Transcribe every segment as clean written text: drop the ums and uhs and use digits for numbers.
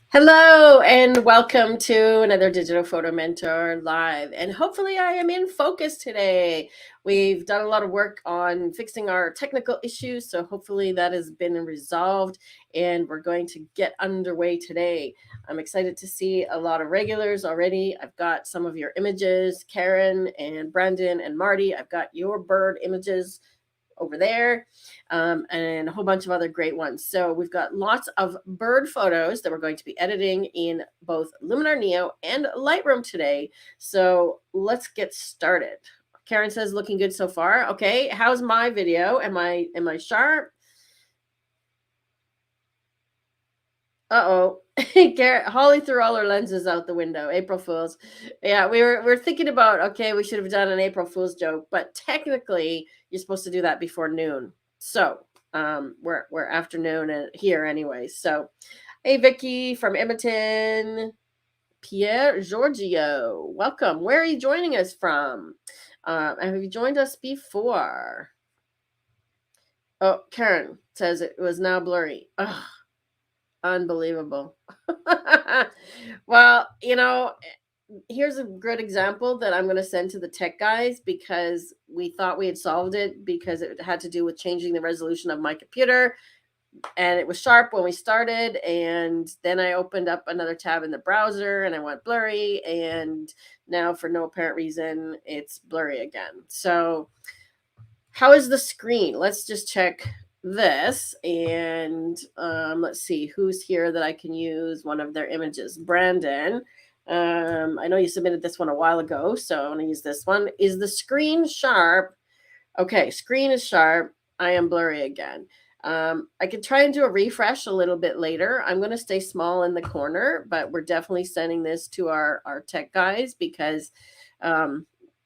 Hello and welcome to another Digital Photo Mentor Live. And hopefully I am in focus today. We've done a lot of work on fixing our technical issues, so hopefully that has been resolved and we're going to get underway today. I'm excited to see a lot of regulars already. I've got some of your images, Karen and Brandon and Marty. I've got your bird images over there, and a whole bunch of other great ones. So we've got lots of bird photos that we're going to be editing in both Luminar Neo and Lightroom today. So let's get started. Karen says, looking good so far. Okay, how's my video? Am I sharp? Uh-oh. Holly threw all her lenses out the window. April Fools. Yeah, we're thinking about, okay, we should have done an April Fool's joke, but technically you're supposed to do that before noon. So we're afternoon here anyway. So hey, Vicky from Edmonton. Pierre Giorgio, welcome. Where are you joining us from? Have you joined us before? Oh, Karen says it was now blurry. Ugh. Unbelievable. Well, here's a good example that I'm going to send to the tech guys because we thought we had solved it because it had to do with changing the resolution of my computer. And it was sharp when we started. And then I opened up another tab in the browser and I went blurry. And now for no apparent reason, it's blurry again. So how is the screen? Let's just check this and let's see who's here that I can use one of their images. Brandon, I know you submitted this one a while ago, so I'm going to use this one. Is the screen sharp? Okay, screen is sharp. I am blurry again. I could try and do a refresh a little bit later. I'm going to stay small in the corner, but we're definitely sending this to our tech guys because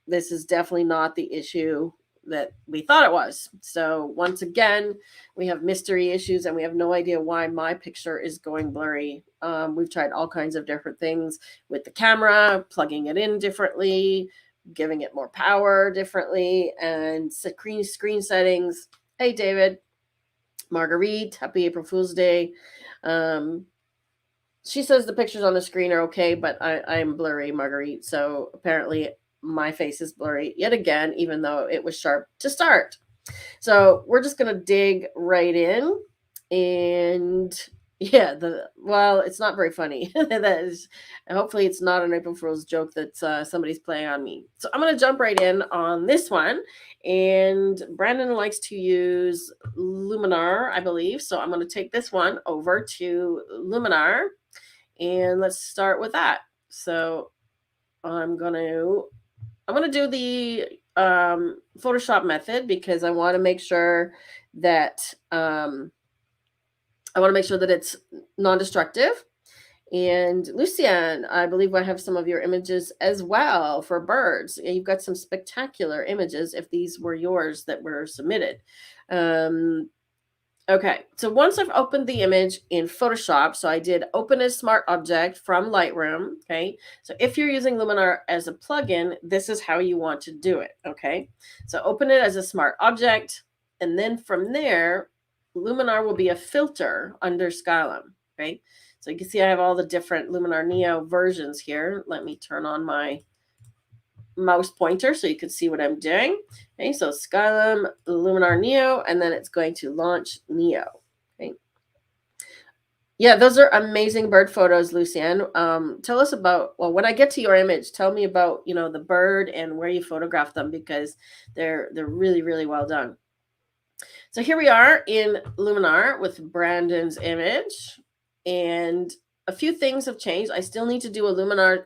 this is definitely not the issue that we thought it was. So once again, we have mystery issues and we have no idea why my picture is going blurry. We've tried all kinds of different things with the camera, plugging it in differently, giving it more power differently, and screen settings. Hey, David. Marguerite, happy April Fool's Day. She says the pictures on the screen are okay, but I'm blurry, Marguerite. So apparently my face is blurry yet again, even though it was sharp to start. So we're just going to dig right in. And yeah, it's not very funny. That is, hopefully it's not an April Fool's joke that somebody's playing on me. So I'm going to jump right in on this one. And Brandon likes to use Luminar, I believe. So I'm going to take this one over to Luminar. And let's start with that. So I'm going to do the Photoshop method because I want to make sure that it's non-destructive. And Lucian, I believe I have some of your images as well for birds. You've got some spectacular images if these were yours that were submitted. Okay, so once I've opened the image in Photoshop, so I did open a smart object from Lightroom, okay? So if you're using Luminar as a plugin, this is how you want to do it, okay? So open it as a smart object, and then from there, Luminar will be a filter under Skylum, okay? So you can see I have all the different Luminar Neo versions here. Let me turn on my mouse pointer so you can see what I'm doing. Okay, so Skylum, Luminar Neo, and then it's going to launch Neo. Okay. Yeah, those are amazing bird photos, Lucienne. Tell us about, well, when I get to your image, tell me about, the bird and where you photographed them because they're really, really well done. So here we are in Luminar with Brandon's image, and a few things have changed. I still need to do a Luminar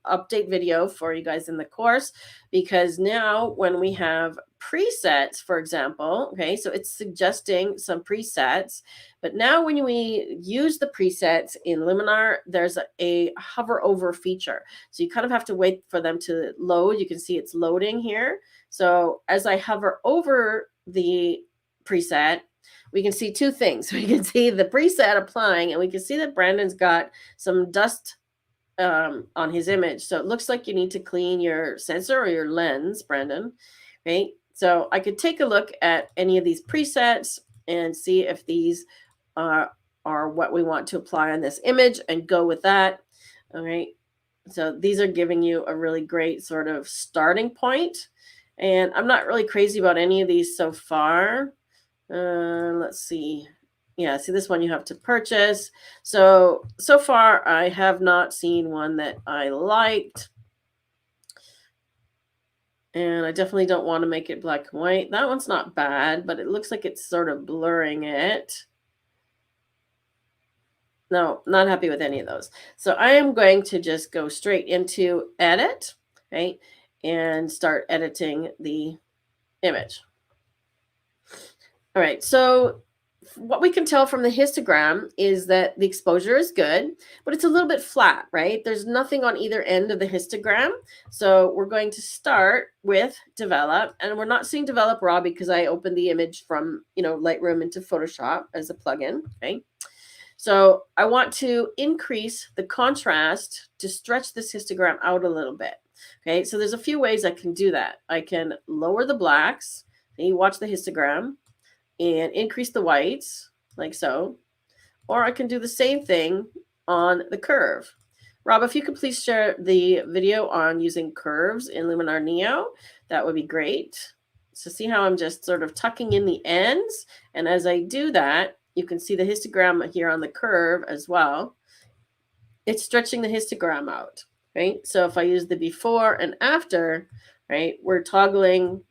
update video for you guys in the course because now when we have presets, for example, okay, so it's suggesting some presets, but now when we use the presets in Luminar, there's a hover over feature. So you kind of have to wait for them to load. You can see it's loading here. So as I hover over the preset, we can see two things. We can see the preset applying, and we can see that Brandon's got some dust on his image. So it looks like you need to clean your sensor or your lens, Brandon. Right? So I could take a look at any of these presets and see if these are what we want to apply on this image and go with that. All right. So these are giving you a really great sort of starting point. And I'm not really crazy about any of these so far. Let's see. Yeah, see this one you have to purchase. So far I have not seen one that I liked. And I definitely don't want to make it black and white. That one's not bad, but it looks like it's sort of blurring it. No, not happy with any of those. So I am going to just go straight into edit, right? And start editing the image. All right, so what we can tell from the histogram is that the exposure is good, but it's a little bit flat, right? There's nothing on either end of the histogram. So we're going to start with develop, and we're not seeing develop raw because I opened the image from, Lightroom into Photoshop as a plugin, okay? So I want to increase the contrast to stretch this histogram out a little bit. Okay, so there's a few ways I can do that. I can lower the blacks, and you watch the histogram, and increase the whites, like so. Or I can do the same thing on the curve. Rob, if you could please share the video on using curves in Luminar Neo, that would be great. So see how I'm just sort of tucking in the ends? And as I do that, you can see the histogram here on the curve as well. It's stretching the histogram out, right? So if I use the before and after, right, we're toggling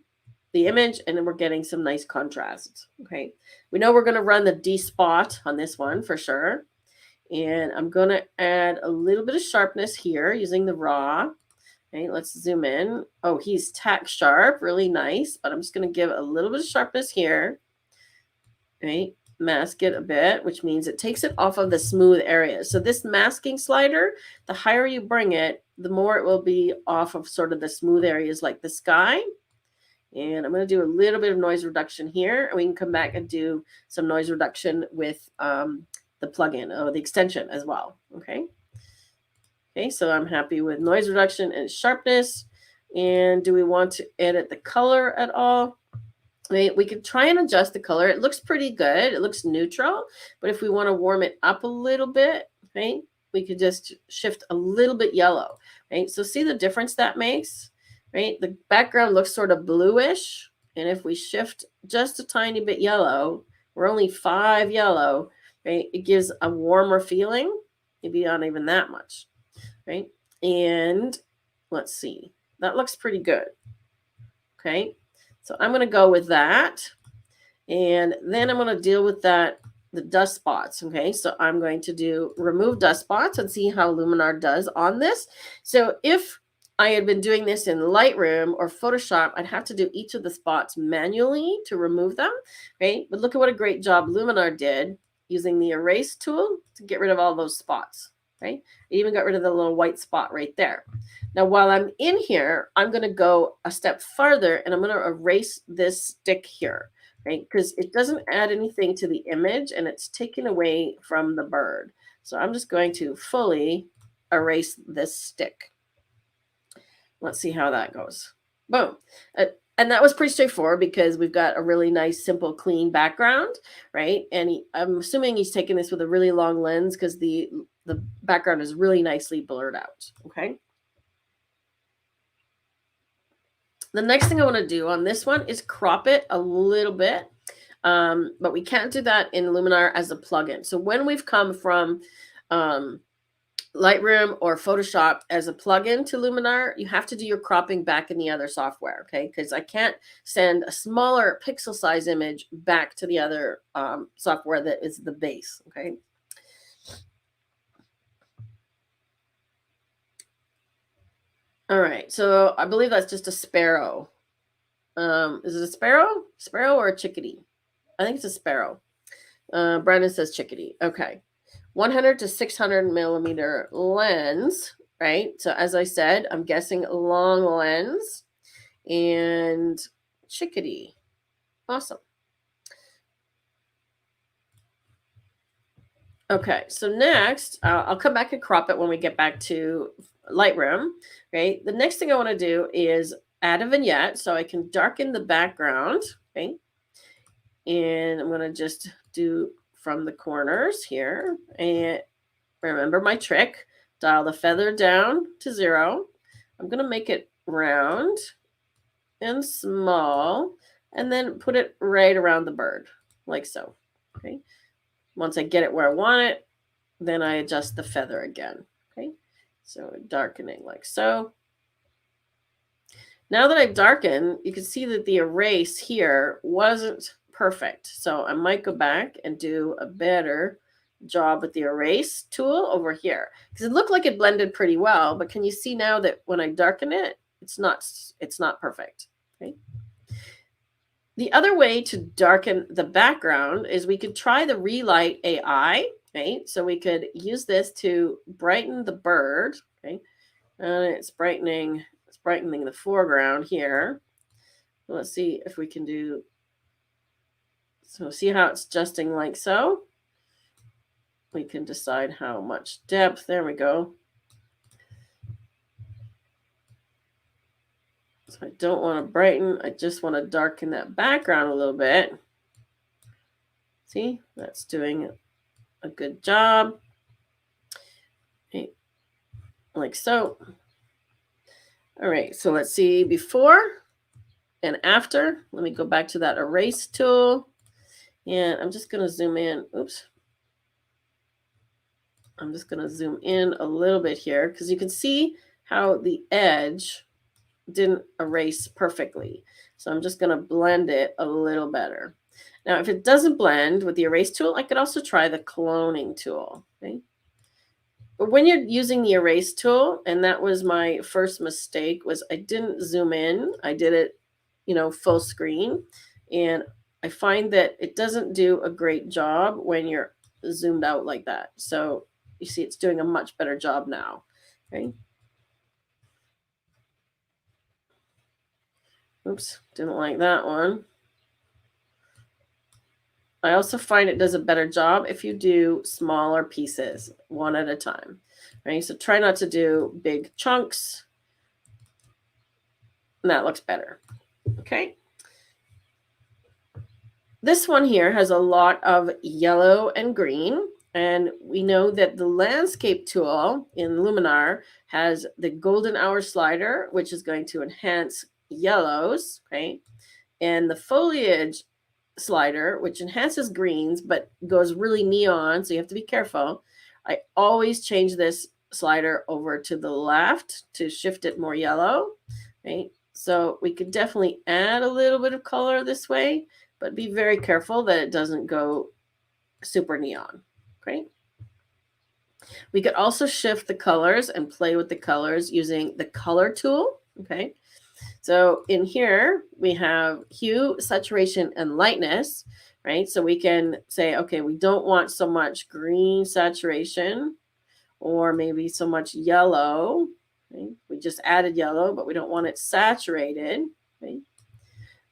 the image and then we're getting some nice contrast, okay? We know we're gonna run the D spot on this one for sure. And I'm gonna add a little bit of sharpness here using the raw. Okay, let's zoom in. Oh, he's tack sharp, really nice, but I'm just gonna give a little bit of sharpness here, right? Mask it a bit, which means it takes it off of the smooth areas. So this masking slider, the higher you bring it, the more it will be off of sort of the smooth areas like the sky. And I'm going to do a little bit of noise reduction here, and we can come back and do some noise reduction with the plugin or the extension as well. Okay. Okay, so I'm happy with noise reduction and sharpness. And do we want to edit the color at all? We could try and adjust the color. It looks pretty good. It looks neutral. But if we want to warm it up a little bit, right, we could just shift a little bit yellow. Right? So see the difference that makes? Right? The background looks sort of bluish. And if we shift just a tiny bit yellow, we're only 5 yellow, right? It gives a warmer feeling. Maybe not even that much. Right? And let's see. That looks pretty good. Okay. So I'm going to go with that. And then I'm going to deal with the dust spots. Okay. So I'm going to do remove dust spots and see how Luminar does on this. So if I had been doing this in Lightroom or Photoshop, I'd have to do each of the spots manually to remove them. Right. But look at what a great job Luminar did using the erase tool to get rid of all those spots. Right. It even got rid of the little white spot right there. Now, while I'm in here, I'm going to go a step farther and I'm going to erase this stick here, right? Because it doesn't add anything to the image and it's taken away from the bird. So I'm just going to fully erase this stick. Let's see how that goes. Boom. And that was pretty straightforward because we've got a really nice, simple, clean background, right? And I'm assuming he's taking this with a really long lens because the background is really nicely blurred out, okay? The next thing I want to do on this one is crop it a little bit, but we can't do that in Luminar as a plugin. So when we've come from Lightroom or Photoshop as a plugin to Luminar, you have to do your cropping back in the other software, okay? Because I can't send a smaller pixel size image back to the other software that is the base, okay? All right, so I believe that's just a sparrow. Is it a sparrow? Sparrow or a chickadee? I think it's a sparrow. Brandon says chickadee. Okay. 100 to 600 millimeter lens, right? So as I said, I'm guessing long lens and chickadee. Awesome. Okay, so next, I'll come back and crop it when we get back to Lightroom, right? The next thing I want to do is add a vignette so I can darken the background, okay? And I'm going to just do from the corners here. And remember my trick, dial the feather down to 0. I'm going to make it round and small, and then put it right around the bird, like so. Okay. Once I get it where I want it, then I adjust the feather again. Okay. So darkening like so. Now that I've darkened, you can see that the erase here wasn't perfect. So I might go back and do a better job with the erase tool over here, because it looked like it blended pretty well, but can you see now that when I darken it, it's not perfect. Okay. The other way to darken the background is we could try the Relight AI, right? So we could use this to brighten the bird, okay? And it's brightening the foreground here. Let's see if we can do, so see how it's adjusting like so? We can decide how much depth, there we go. So I don't want to brighten, I just want to darken that background a little bit. See, that's doing a good job. Okay. Like so. All right, so let's see before and after. Let me go back to that erase tool. And I'm just going to zoom in. Oops. I'm just going to zoom in a little bit here because you can see how the edge didn't erase perfectly. So I'm just going to blend it a little better. Now, if it doesn't blend with the erase tool, I could also try the cloning tool. Okay. But when you're using the erase tool, and that was my first mistake, was I didn't zoom in. I did it, full screen. And I find that it doesn't do a great job when you're zoomed out like that. So you see it's doing a much better job now. Okay. Oops, didn't like that one. I also find it does a better job if you do smaller pieces, one at a time, right? So try not to do big chunks. And that looks better, okay? This one here has a lot of yellow and green, and we know that the landscape tool in Luminar has the golden hour slider, which is going to enhance yellows, okay? And the foliage slider, which enhances greens but goes really neon, so you have to be careful. I always change this slider over to the left to shift it more yellow, right? So we could definitely add a little bit of color this way, but be very careful that it doesn't go super neon, okay? We could also shift the colors and play with the colors using the color tool, okay? So in here, we have hue, saturation, and lightness, right? So we can say, okay, we don't want so much green saturation or maybe so much yellow. Okay? We just added yellow, but we don't want it saturated. Okay?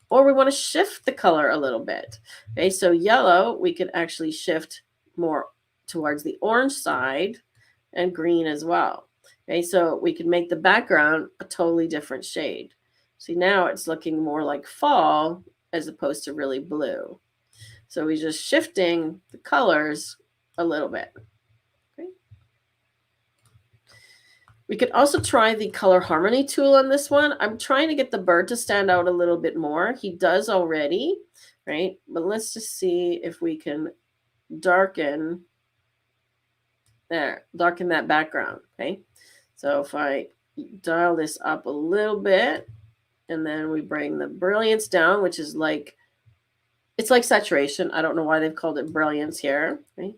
Or we want to shift the color a little bit. Okay, so yellow, we could actually shift more towards the orange side, and green as well. Okay, so we can make the background a totally different shade. See, now it's looking more like fall as opposed to really blue. So we're just shifting the colors a little bit. Okay. We could also try the color harmony tool on this one. I'm trying to get the bird to stand out a little bit more. He does already, right? But let's just see if we can darken that background, okay? So if I dial this up a little bit, and then we bring the brilliance down, which is like, it's like saturation. I don't know why they've called it brilliance here. Okay?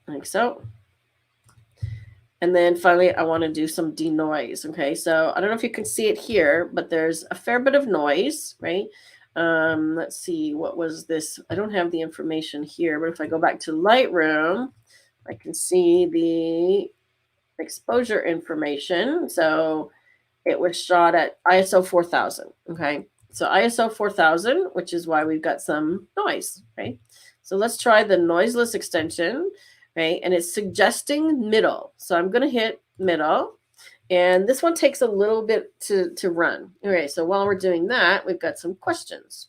Like so. And then finally, I want to do some denoise. Okay, so I don't know if you can see it here, but there's a fair bit of noise, right? Let's see, what was this? I don't have the information here, but if I go back to Lightroom, I can see the exposure information. So it was shot at ISO 4000. Okay, so ISO 4000, which is why we've got some noise. Okay, so let's try the noiseless extension. Right, and it's suggesting middle. So I'm going to hit middle, And this one takes a little bit to run. Okay, so while we're doing that, we've got some questions.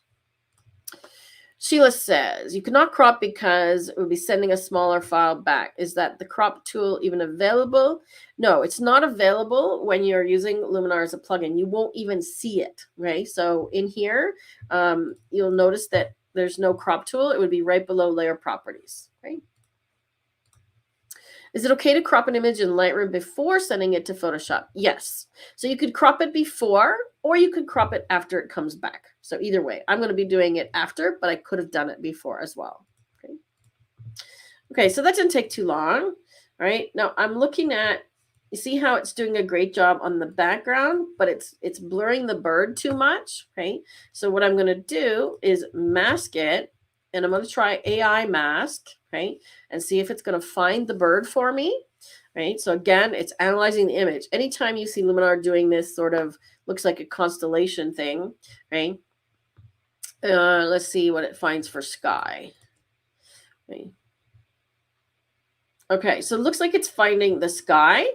Sheila says, you cannot crop because it would be sending a smaller file back. Is that the crop tool even available? No, it's not available when you're using Luminar as a plugin. You won't even see it, right? So in here, you'll notice that there's no crop tool. It would be right below layer properties, right? Is it okay to crop an image in Lightroom before sending it to Photoshop? Yes. So you could crop it before, or you could crop it after it comes back. So either way, I'm going to be doing it after, but I could have done it before as well. Okay. Okay, so that didn't take too long. All right. Now I'm looking at, you see how it's doing a great job on the background, but it's blurring the bird too much. Okay. So what I'm going to do is mask it, and I'm going to try AI mask. Okay, and see if it's going to find the bird for me, right? So again, it's analyzing the image. Anytime you see Luminar doing this sort of looks like a constellation thing, right? Let's see what it finds for sky. Okay. Okay, so it looks like it's finding the sky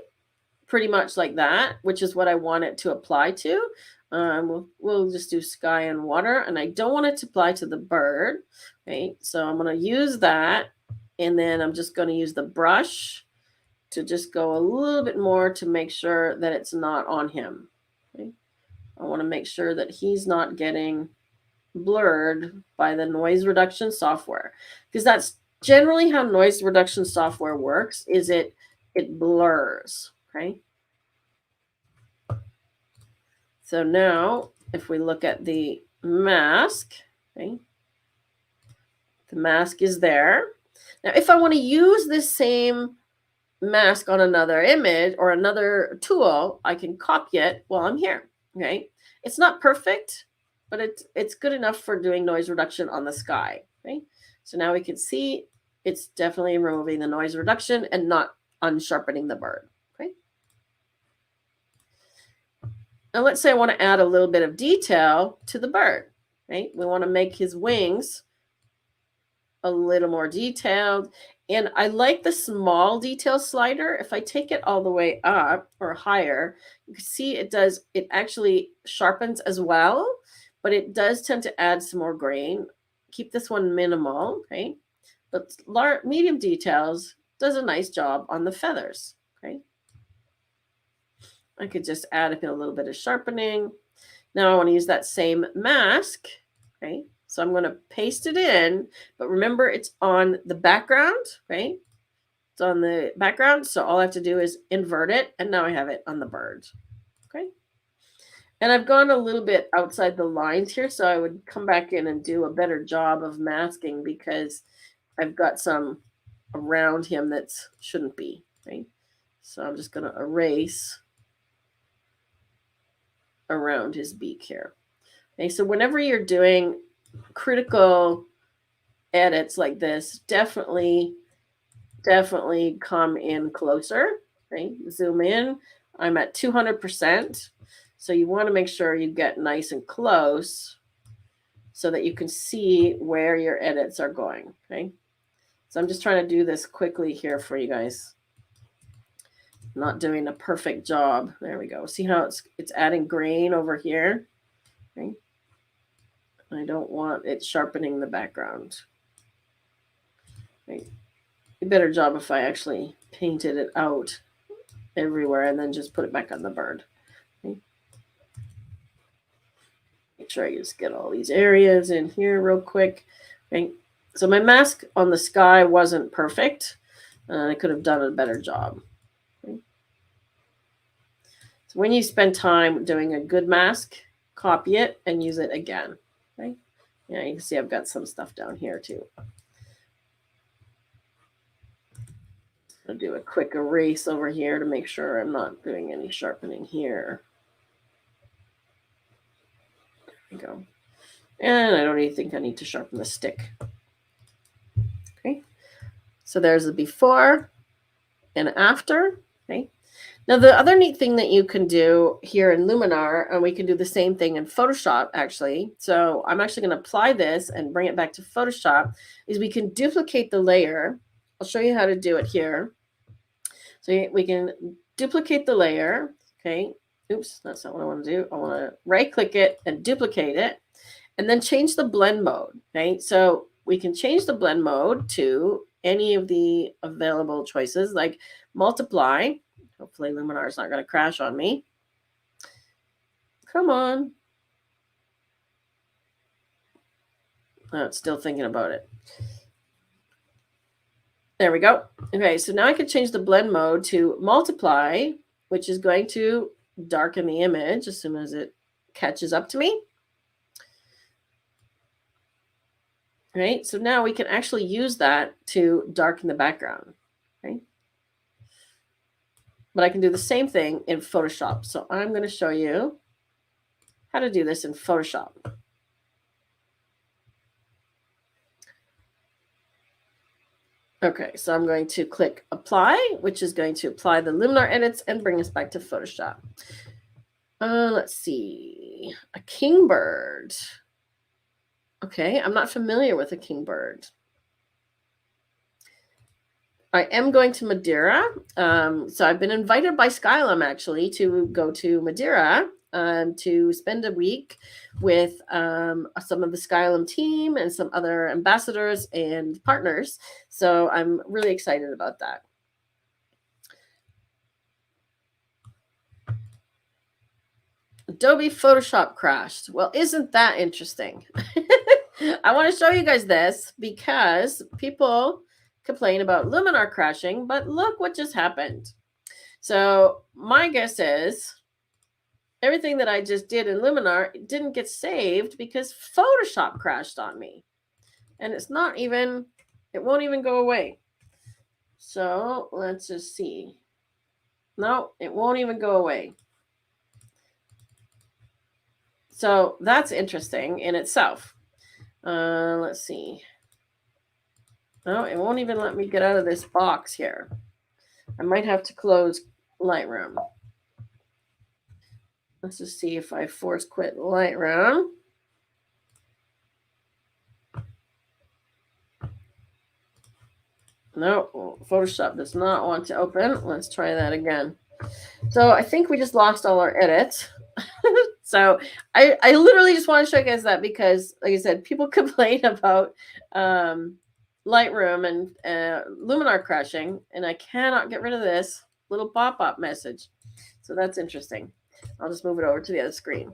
pretty much like that, which is what I want it to apply to. We'll just do sky and water, and I don't want it to apply to the bird, right? So I'm going to use that. And then I'm just going to use the brush to just go a little bit more to make sure that it's not on him. Okay? I want to make sure that he's not getting blurred by the noise reduction software, because that's generally how noise reduction software works, is it blurs. Okay. So now if we look at the mask, okay, the mask is there. Now, if I want to use this same mask on another image or another tool, I can copy it while I'm here. Okay, it's not perfect, but it's good enough for doing noise reduction on the sky. Okay, so now we can see it's definitely removing the noise reduction and not unsharpening the bird. Okay. Now let's say I want to add a little bit of detail to the bird. Right, we want to make his wings a little more detailed. And I like the small detail slider. If I take it all the way up or higher, you can see it actually sharpens as well, but it does tend to add some more grain. Keep this one minimal, okay? But medium details does a nice job on the feathers, okay? I could just add a little bit of sharpening. Now I want to use that same mask, okay? So I'm going to paste it in, but remember it's on the background, right? It's on the background. So all I have to do is invert it. And now I have it on the bird. Okay. And I've gone a little bit outside the lines here. So I would come back in and do a better job of masking, because I've got some around him that shouldn't be, right? So I'm just going to erase around his beak here. Okay. So whenever you're doing critical edits like this, definitely come in closer. Okay, zoom in. I'm at 200%, so you want to make sure you get nice and close so that you can see where your edits are going. Okay, so I'm just trying to do this quickly here for you guys. Not doing a perfect job. There we go. See how it's adding grain over here. Okay, I don't want it sharpening the background. Right. A better job if I actually painted it out everywhere and then just put it back on the bird. Okay. Make sure I just get all these areas in here real quick. Okay. So my mask on the sky wasn't perfect. I could have done a better job. Okay. So when you spend time doing a good mask, copy it and use it again. Okay. Yeah, you can see I've got some stuff down here too. I'll do a quick erase over here to make sure I'm not doing any sharpening here. There we go. And I don't even think I need to sharpen the stick. Okay. So there's the before and after. Okay. Now the other neat thing that you can do here in Luminar, and we can do the same thing in Photoshop actually. So I'm actually going to apply this and bring it back to Photoshop, is we can duplicate the layer. I'll show you how to do it here. So we can duplicate the layer. Okay. Oops, that's not what I want to do. I want to right click it and duplicate it and then change the blend mode. Okay. So we can change the blend mode to any of the available choices like multiply. Hopefully Luminar is not going to crash on me. Come on. Oh, it's still thinking about it. There we go. Okay, so now I can change the blend mode to multiply, which is going to darken the image as soon as it catches up to me. Right, so now we can actually use that to darken the background. Okay, but I can do the same thing in Photoshop. So I'm going to show you how to do this in Photoshop. Okay, so I'm going to click apply, which is going to apply the Luminar edits and bring us back to Photoshop. Let's see, a kingbird. Okay, I'm not familiar with a kingbird. I am going to Madeira. So I've been invited by Skylum actually to go to Madeira to spend a week with some of the Skylum team and some other ambassadors and partners. So I'm really excited about that. Adobe Photoshop crashed. Well, isn't that interesting? I want to show you guys this because people complain about Luminar crashing, but look what just happened. So my guess is everything that I just did in Luminar didn't get saved because Photoshop crashed on me. And it's not even, it won't even go away. So let's just see. No, it won't even go away. So that's interesting in itself. Let's see. No, it won't even let me get out of this box here. I might have to close Lightroom. Let's just see if I force quit Lightroom. No, Photoshop does not want to open. Let's try that again. So I think we just lost all our edits. So I literally just want to show you guys that because, like I said, people complain about Lightroom and Luminar crashing, and I cannot get rid of this little pop-up message. So that's interesting. I'll just move it over to the other screen.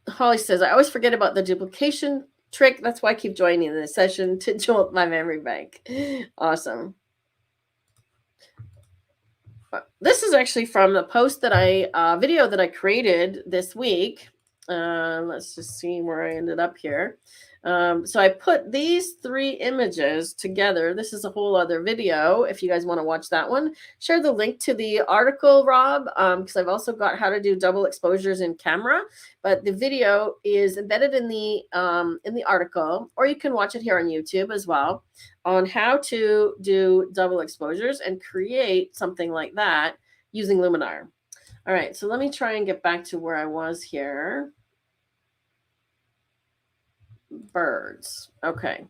Holly says, I always forget about the duplication trick. That's why I keep joining this session to jolt my memory bank. Awesome. This is actually from the post that video that I created this week. Let's just see where I ended up here. So I put these 3 images together. This is a whole other video. If you guys want to watch that one, share the link to the article, Rob, because I've also got how to do double exposures in camera. But the video is embedded in the article, or you can watch it here on YouTube as well, on how to do double exposures and create something like that using Luminar. All right, so let me try and get back to where I was here. Birds. Okay.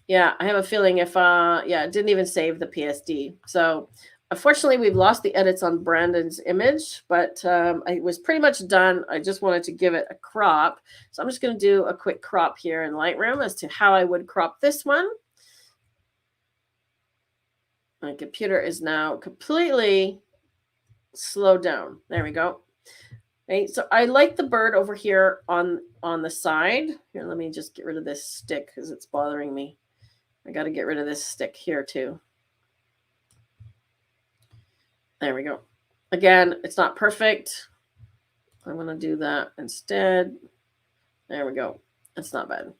Yeah, I have a feeling if yeah, it didn't even save the PSD. So unfortunately, we've lost the edits on Brandon's image, but I was pretty much done. I just wanted to give it a crop. So I'm just going to do a quick crop here in Lightroom as to how I would crop this one. My computer is now completely slowed down. There we go. Okay, so I like the bird over here on the side. Here, let me just get rid of this stick because it's bothering me. I got to get rid of this stick here too. There we go. Again, it's not perfect. I'm going to do that instead. There we go. It's not bad.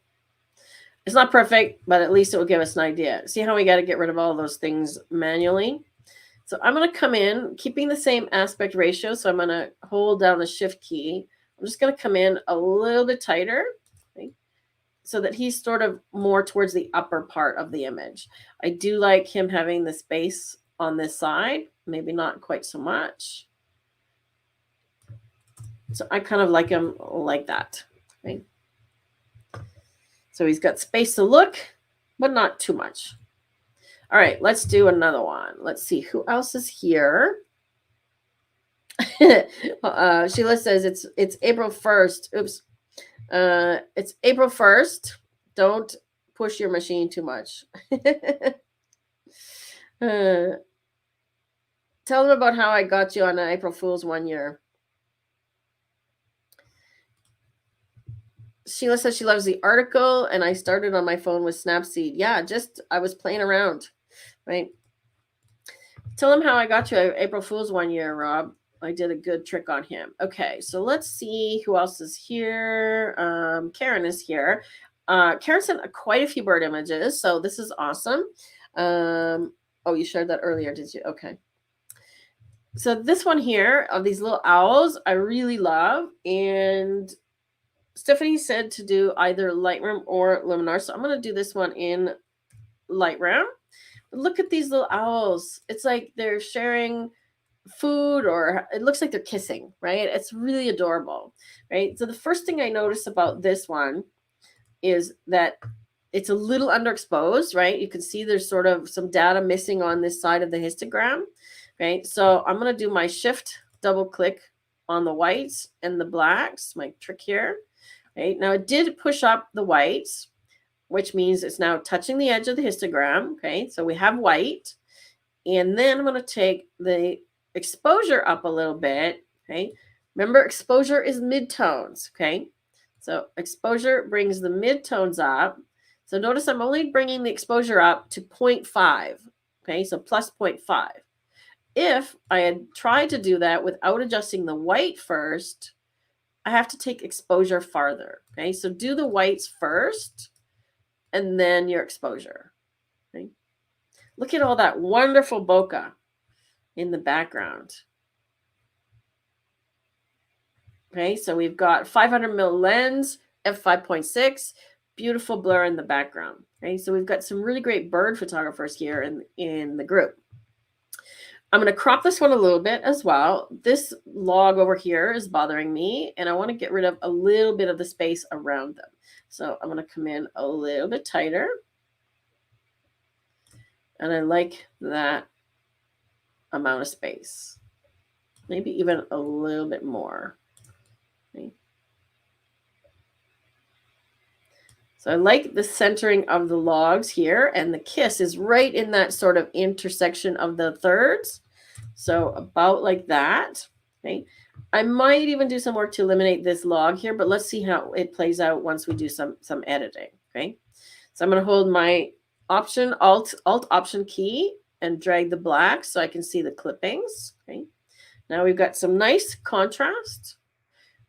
It's not perfect, but at least it will give us an idea. See how we got to get rid of all those things manually? So I'm going to come in, keeping the same aspect ratio. So I'm going to hold down the shift key. I'm just going to come in a little bit tighter, okay, so that he's sort of more towards the upper part of the image. I do like him having the space on this side, maybe not quite so much. So I kind of like him like that. Okay. So he's got space to look, but not too much. All right, let's do another one. Let's see who else is here. Sheila says it's April 1st. Oops. It's April 1st. Don't push your machine too much. Tell them about how I got you on April Fool's one year. Sheila says she loves the article, and I started on my phone with Snapseed. Yeah, I was playing around, right? Tell them how I got you April Fool's one year, Rob. I did a good trick on him. Okay, so let's see who else is here. Karen is here. Karen sent quite a few bird images, so this is awesome. Oh, you shared that earlier, did you? Okay. So this one here of these little owls, I really love. And Stephanie said to do either Lightroom or Luminar. So I'm going to do this one in Lightroom. Look at these little owls. It's like they're sharing food, or it looks like they're kissing, right? It's really adorable, right? So the first thing I notice about this one is that it's a little underexposed, right? You can see there's sort of some data missing on this side of the histogram, right? So I'm going to do my shift double click on the whites and the blacks, my trick here, right? Now it did push up the whites, which means it's now touching the edge of the histogram, okay? So we have white, and then I'm going to take the exposure up a little bit, okay? Remember, exposure is midtones, okay? So exposure brings the midtones up. So notice I'm only bringing the exposure up to 0.5, okay? So plus 0.5. If I had tried to do that without adjusting the white first, I have to take exposure farther, okay? So do the whites first and then your exposure, okay? Look at all that wonderful bokeh in the background. Okay, so we've got 500 mil lens, f5.6, beautiful blur in the background. Okay, so we've got some really great bird photographers here in the group. I'm going to crop this one a little bit as well. This log over here is bothering me, and I want to get rid of a little bit of the space around them. So I'm going to come in a little bit tighter. And I like that amount of space. Maybe even a little bit more. Okay. So I like the centering of the logs here, and the kiss is right in that sort of intersection of the thirds. So about like that. Okay. I might even do some work to eliminate this log here, but let's see how it plays out once we do some editing. Okay. So I'm going to hold my Alt Option key and drag the black so I can see the clippings. Okay. Now we've got some nice contrast.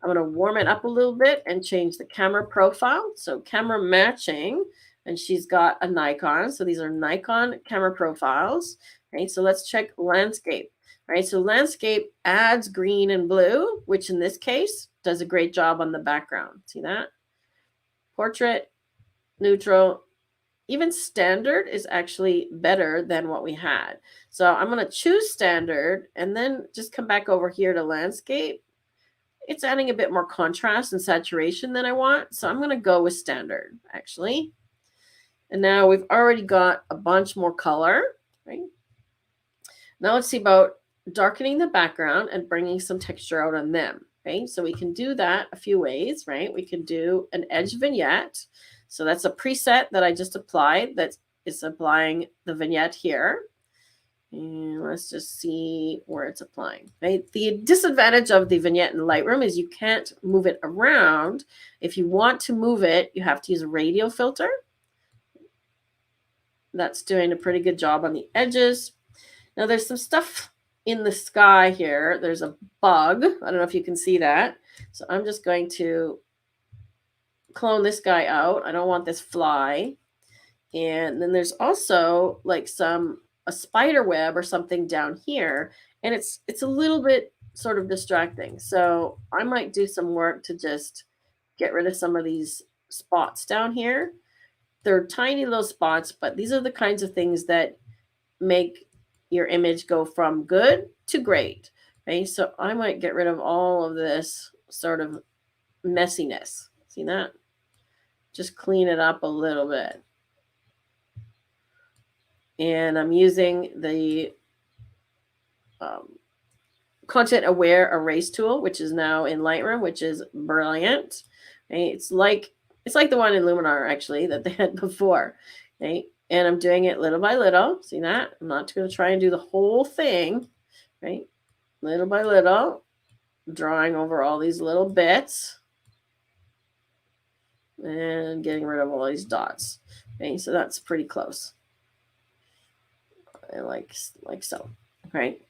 I'm going to warm it up a little bit and change the camera profile. So camera matching, and she's got a Nikon. So these are Nikon camera profiles. Okay, so let's check landscape. All right, so landscape adds green and blue, which in this case does a great job on the background. See that? Portrait, neutral, even standard is actually better than what we had. So I'm going to choose standard and then just come back over here to landscape. It's adding a bit more contrast and saturation than I want. So I'm going to go with standard, actually. And now we've already got a bunch more color, right? Now let's see about darkening the background and bringing some texture out on them, okay? So we can do that a few ways, right? We can do an edge vignette. So that's a preset that I just applied that is applying the vignette here. And let's just see where it's applying. Right? The disadvantage of the vignette in Lightroom is you can't move it around. If you want to move it, you have to use a radial filter. That's doing a pretty good job on the edges. Now there's some stuff in the sky here. There's a bug. I don't know if you can see that. So I'm just going to clone this guy out. I don't want this fly. And then there's also like a spider web or something down here, and it's a little bit sort of distracting. So I might do some work to just get rid of some of these spots down here. They're tiny little spots, but these are the kinds of things that make your image go from good to great. Okay, so I might get rid of all of this sort of messiness. See that? Just clean it up a little bit. And I'm using the content aware erase tool, which is now in Lightroom, which is brilliant. Okay? It's like the one in Luminar actually that they had before. Okay? And I'm doing it little by little. See that? I'm not going to try and do the whole thing. Right? Little by little, drawing over all these little bits and getting rid of all these dots. Okay, so that's pretty close. Like so. Right?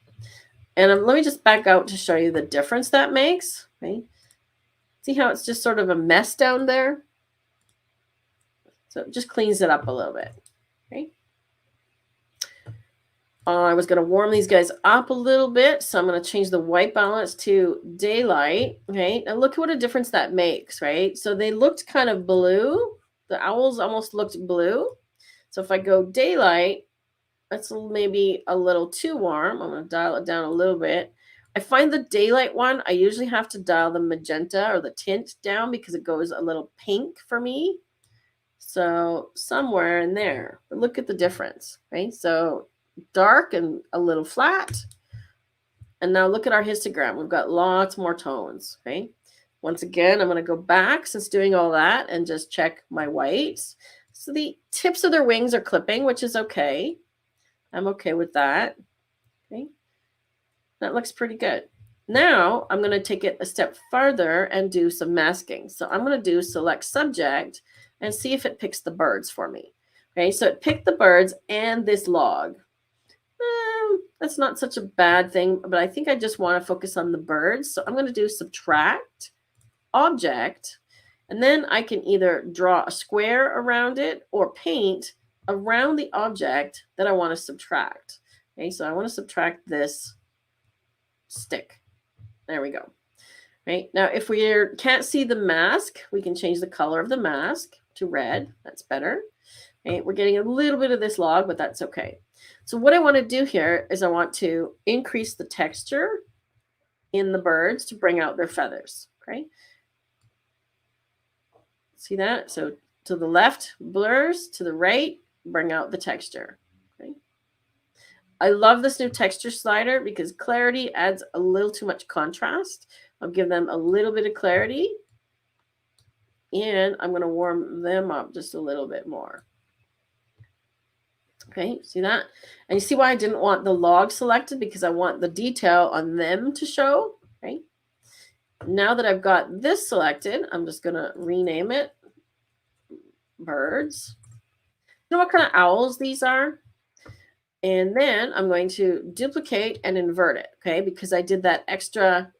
And let me just back out to show you the difference that makes. Okay? See how it's just sort of a mess down there? So it just cleans it up a little bit. Okay. I was going to warm these guys up a little bit. So I'm going to change the white balance to daylight. Okay. And look what a difference that makes, right? So they looked kind of blue. The owls almost looked blue. So if I go daylight, that's maybe a little too warm. I'm going to dial it down a little bit. I find the daylight one, I usually have to dial the magenta or the tint down because it goes a little pink for me. So somewhere in there, but look at the difference, right? So dark and a little flat. And now look at our histogram. We've got lots more tones, okay? Once again, I'm going to go back since doing all that and just check my whites. So the tips of their wings are clipping, which is okay. I'm okay with that. Okay. That looks pretty good. Now I'm going to take it a step farther and do some masking. So I'm going to do select subject and see if it picks the birds for me. Okay, so it picked the birds and this log. That's not such a bad thing, but I think I just want to focus on the birds. So I'm going to do subtract object, and then I can either draw a square around it or paint around the object that I want to subtract. Okay, so I want to subtract this stick. There we go. Right now, if we can't see the mask, we can change the color of the mask to red. That's better. Right? We're getting a little bit of this log, but that's okay. So what I want to do here is I want to increase the texture in the birds to bring out their feathers. Okay. See that? So to the left, blurs, to the right, bring out the texture. Okay. I love this new texture slider because clarity adds a little too much contrast. I'll give them a little bit of clarity, and I'm going to warm them up just a little bit more. Okay, see that? And you see why I didn't want the log selected, because I want the detail on them to show. Okay. Now that I've got this selected, I'm just going to rename it birds. You know what kind of owls these are? And then I'm going to duplicate and invert it, okay, because I did that extra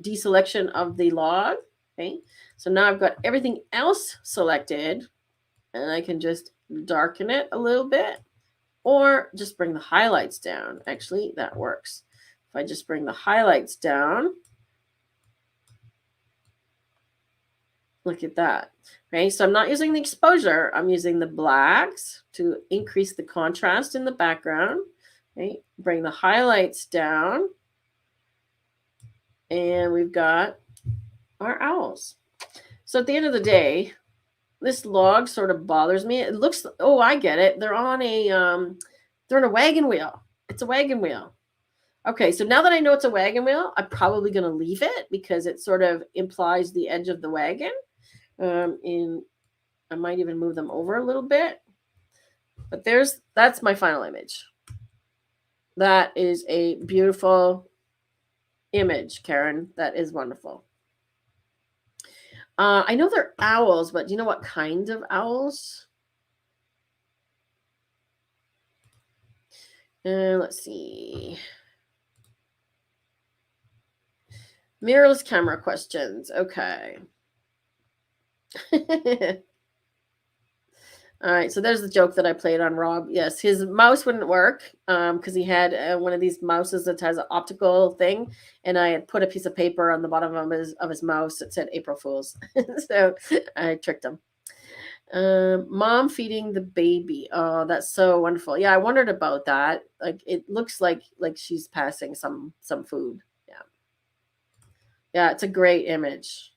deselection of the log. Okay, so now I've got everything else selected, and I can just darken it a little bit or just bring the highlights down. Actually, that works. If I just bring the highlights down, look at that. Okay, so I'm not using the exposure. I'm using the blacks to increase the contrast in the background. Okay, bring the highlights down, and we've got our owls. So at the end of the day, this log sort of bothers me. It looks, oh, I get it. They're on a wagon wheel. It's a wagon wheel. Okay, so now that I know it's a wagon wheel, I'm probably going to leave it because it sort of implies the edge of the wagon. I might even move them over a little bit. But that's my final image. That is a beautiful image, Karen. That is wonderful. I know they're owls, but do you know what kind of owls? Let's see. Mirrorless camera questions. Okay. All right, so there's the joke that I played on Rob. Yes, his mouse wouldn't work because he had one of these mouses that has an optical thing, and I had put a piece of paper on the bottom of his mouse that said April Fools. So I tricked him. Mom feeding the baby. Oh, that's so wonderful. Yeah, I wondered about that. Like it looks like she's passing some food. Yeah. Yeah, it's a great image.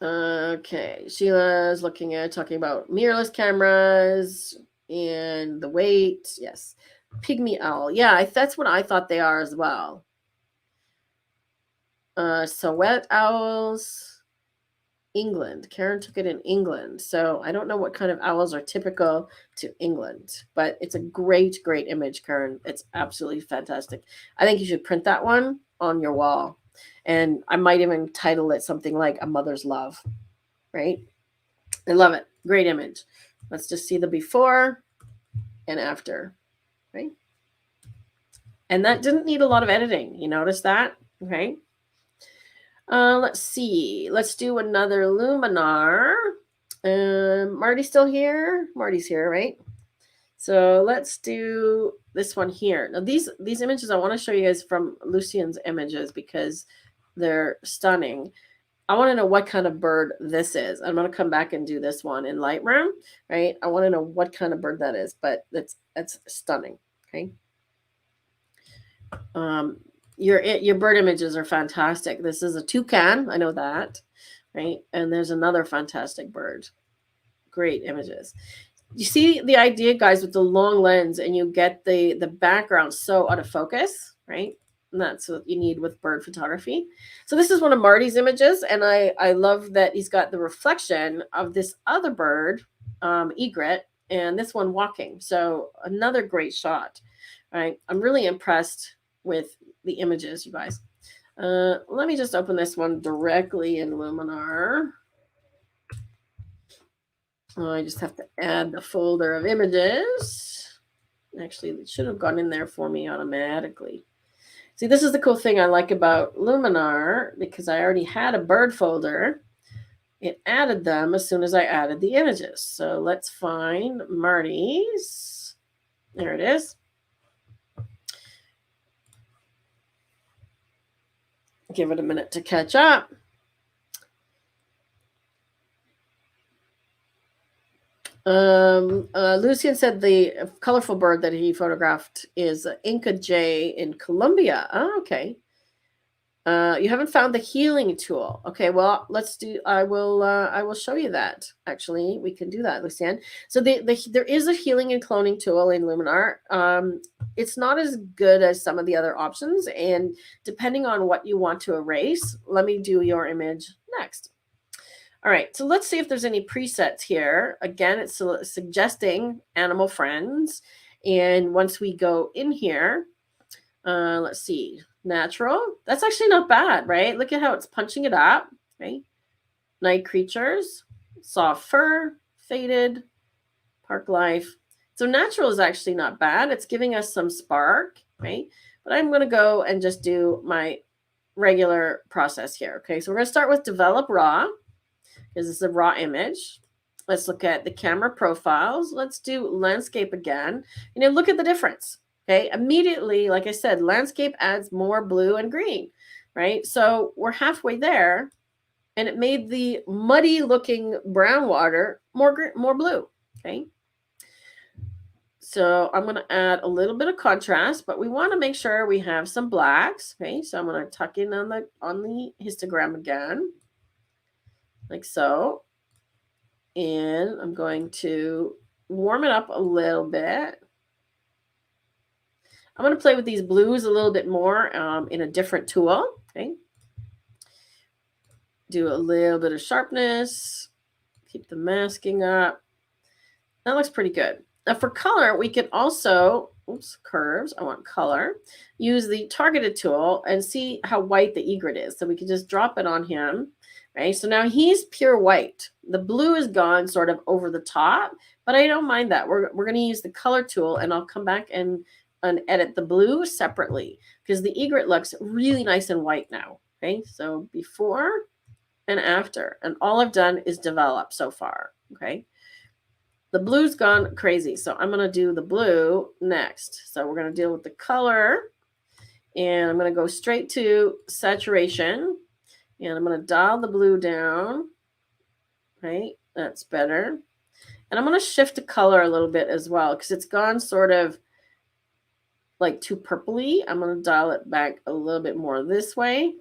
Okay, Sheila's talking about mirrorless cameras and the weight. Yes, pygmy owl. Yeah, that's what I thought they are as well. Sahuet owls, England. Karen took it in England, so I don't know what kind of owls are typical to England, but it's a great, great image, Karen. It's absolutely fantastic. I think you should print that one on your wall, and I might even title it something like "A Mother's Love." Right? I love it. Great image. Let's just see the before and after, right? And that didn't need a lot of editing. You notice that? Okay. Let's see. Let's do another Luminar. Marty's still here? Marty's here, right? So let's do this one here. Now these images I want to show you guys from Lucien's images because they're stunning. I want to know what kind of bird this is. I'm going to come back and do this one in Lightroom, right? I want to know what kind of bird that is, but that's stunning, okay? Your bird images are fantastic. This is a toucan, I know that, right? And there's another fantastic bird. Great images. You see the idea, guys, with the long lens, and you get the background so out of focus, right? And that's what you need with bird photography. So this is one of Marty's images, and I love that he's got the reflection of this other bird, Egret, and this one walking. So another great shot, right? I'm really impressed with the images, you guys. Let me just open this one directly in Luminar. I just have to add the folder of images. Actually, it should have gone in there for me automatically. See, this is the cool thing I like about Luminar, because I already had a bird folder. It added them as soon as I added the images. So let's find Marty's. There it is. Give it a minute to catch up. Lucien said the colorful bird that he photographed is Inca Jay in Colombia. Oh, okay. You haven't found the healing tool. Okay, well, let's do. I will show you that. Actually, we can do that, Lucien. So there is a healing and cloning tool in Luminar. It's not as good as some of the other options, and depending on what you want to erase, let me do your image next. All right, so let's see if there's any presets here. Again, it's suggesting animal friends. And once we go in here, let's see, natural. That's actually not bad, right? Look at how it's punching it up, right? Night creatures, soft fur, faded, park life. So natural is actually not bad. It's giving us some spark, right? But I'm going to go and just do my regular process here. Okay, so we're going to start with develop raw, because it's a raw image. Let's look at the camera profiles. Let's do landscape again. Look at the difference. Okay, immediately, like I said, landscape adds more blue and green, right? So we're halfway there, and it made the muddy looking brown water more blue, okay? So I'm going to add a little bit of contrast, but we want to make sure we have some blacks, okay? So I'm going to tuck in on the histogram again, like so. And I'm going to warm it up a little bit. I'm going to play with these blues a little bit more in a different tool. Okay. Do a little bit of sharpness. Keep the masking up. That looks pretty good. Now for color, we can also, curves, I want color. Use the targeted tool and see how white the egret is. So we can just drop it on him. Right, so now he's pure white. The blue is gone sort of over the top, but I don't mind that. We're going to use the color tool, and I'll come back and edit the blue separately, because the egret looks really nice and white now. Okay, so before and after, and all I've done is develop so far. Okay, the blue's gone crazy, so I'm going to do the blue next. So we're going to deal with the color, and I'm going to go straight to saturation. And I'm going to dial the blue down, right? That's better. And I'm going to shift the color a little bit as well, because it's gone sort of like too purpley. I'm going to dial it back a little bit more this way.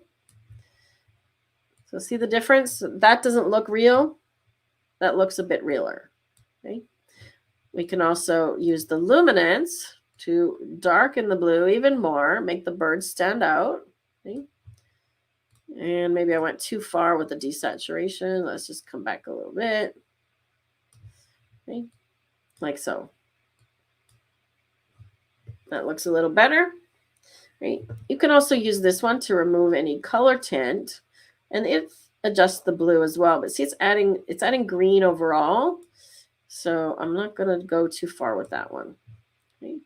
So see the difference? That doesn't look real. That looks a bit realer. Okay. We can also use the luminance to darken the blue even more, make the bird stand out. Okay. And maybe I went too far with the desaturation. Let's just come back a little bit. Okay. Like so. That looks a little better. Right? You can also use this one to remove any color tint, and it adjusts the blue as well. But see, it's adding green overall. So I'm not going to go too far with that one. Okay.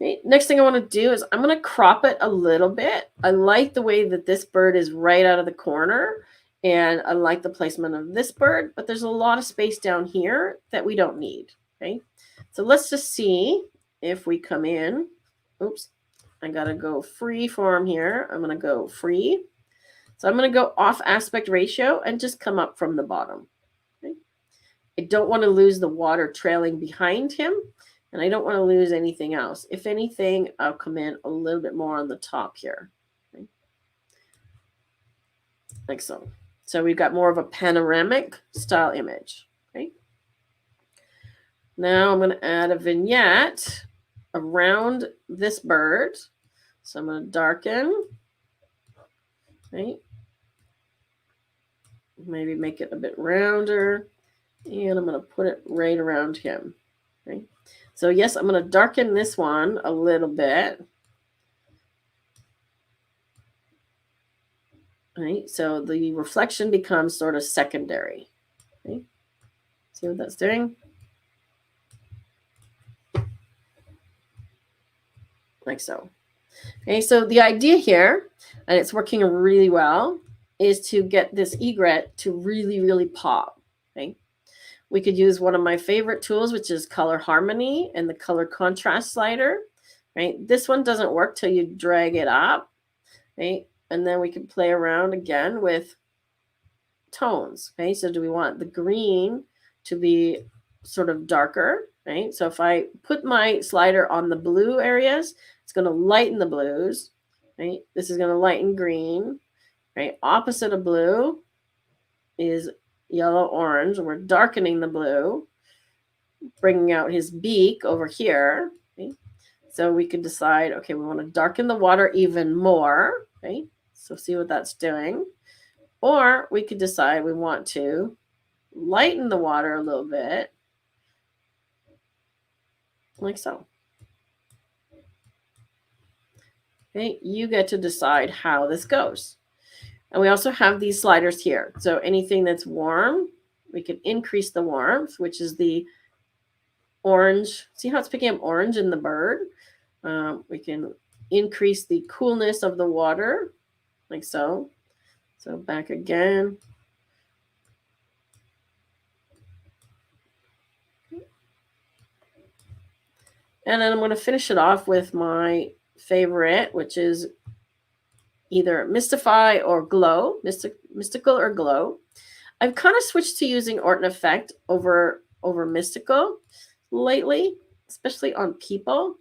Okay. Next thing I want to do is I'm going to crop it a little bit. I like the way that this bird is right out of the corner, and I like the placement of this bird, but there's a lot of space down here that we don't need. Okay. So let's just see if we come in. Oops. I got to go free form here. I'm going to go free. So I'm going to go off aspect ratio and just come up from the bottom. Okay. I don't want to lose the water trailing behind him, and I don't want to lose anything else. If anything, I'll come in a little bit more on the top here. Okay. Like so. So we've got more of a panoramic style image. Okay. Now I'm going to add a vignette around this bird. So I'm going to darken, right? Maybe make it a bit rounder, and I'm going to put it right around him. Okay. So yes, I'm going to darken this one a little bit. Right. So the reflection becomes sort of secondary. Okay. See what that's doing? Like so. Okay, so the idea here, and it's working really well, is to get this egret to really, really pop. Okay. We could use one of my favorite tools, which is color harmony and the color contrast slider. Right. This one doesn't work till you drag it up. Right. And then we can play around again with tones. Okay. So do we want the green to be sort of darker? Right. So if I put my slider on the blue areas, it's going to lighten the blues. Right. This is going to lighten green. Right. Opposite of blue is yellow orange, and we're darkening the blue, bringing out his beak over here. Okay. So we can decide, okay, we want to darken the water even more. Okay. So see what that's doing. Or we could decide we want to lighten the water a little bit, like so. Okay, you get to decide how this goes. And we also have these sliders here. So anything that's warm, we can increase the warmth, which is the orange. See how it's picking up orange in the bird? We can increase the coolness of the water, like so. So back again. And then I'm going to finish it off with my favorite, which is either Mystify or Glow, Mystical or Glow. I've kind of switched to using Orton Effect over Mystical lately, especially on people.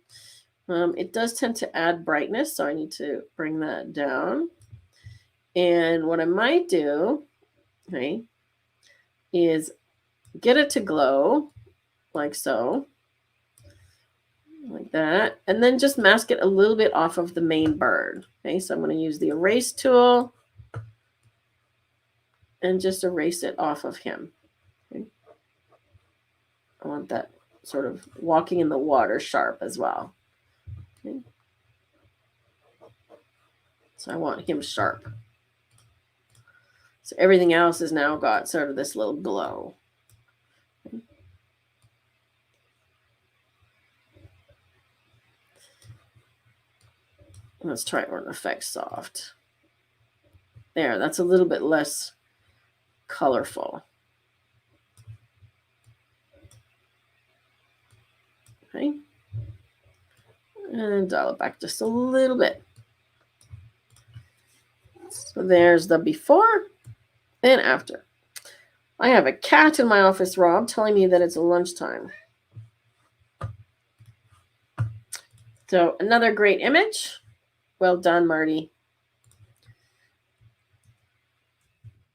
It does tend to add brightness, so I need to bring that down. And what I might do, okay, is get it to glow, like so. Like that, and then just mask it a little bit off of the main bird. Okay, so I'm going to use the erase tool and just erase it off of him. Okay. I want that sort of walking in the water sharp as well. Okay. So I want him sharp. So everything else has now got sort of this little glow. Okay. Let's try Orton Effect Soft. There, that's a little bit less colorful. Okay. And dial it back just a little bit. So there's the before and after. I have a cat in my office, Rob, telling me that it's lunchtime. So another great image. Well done, Marty.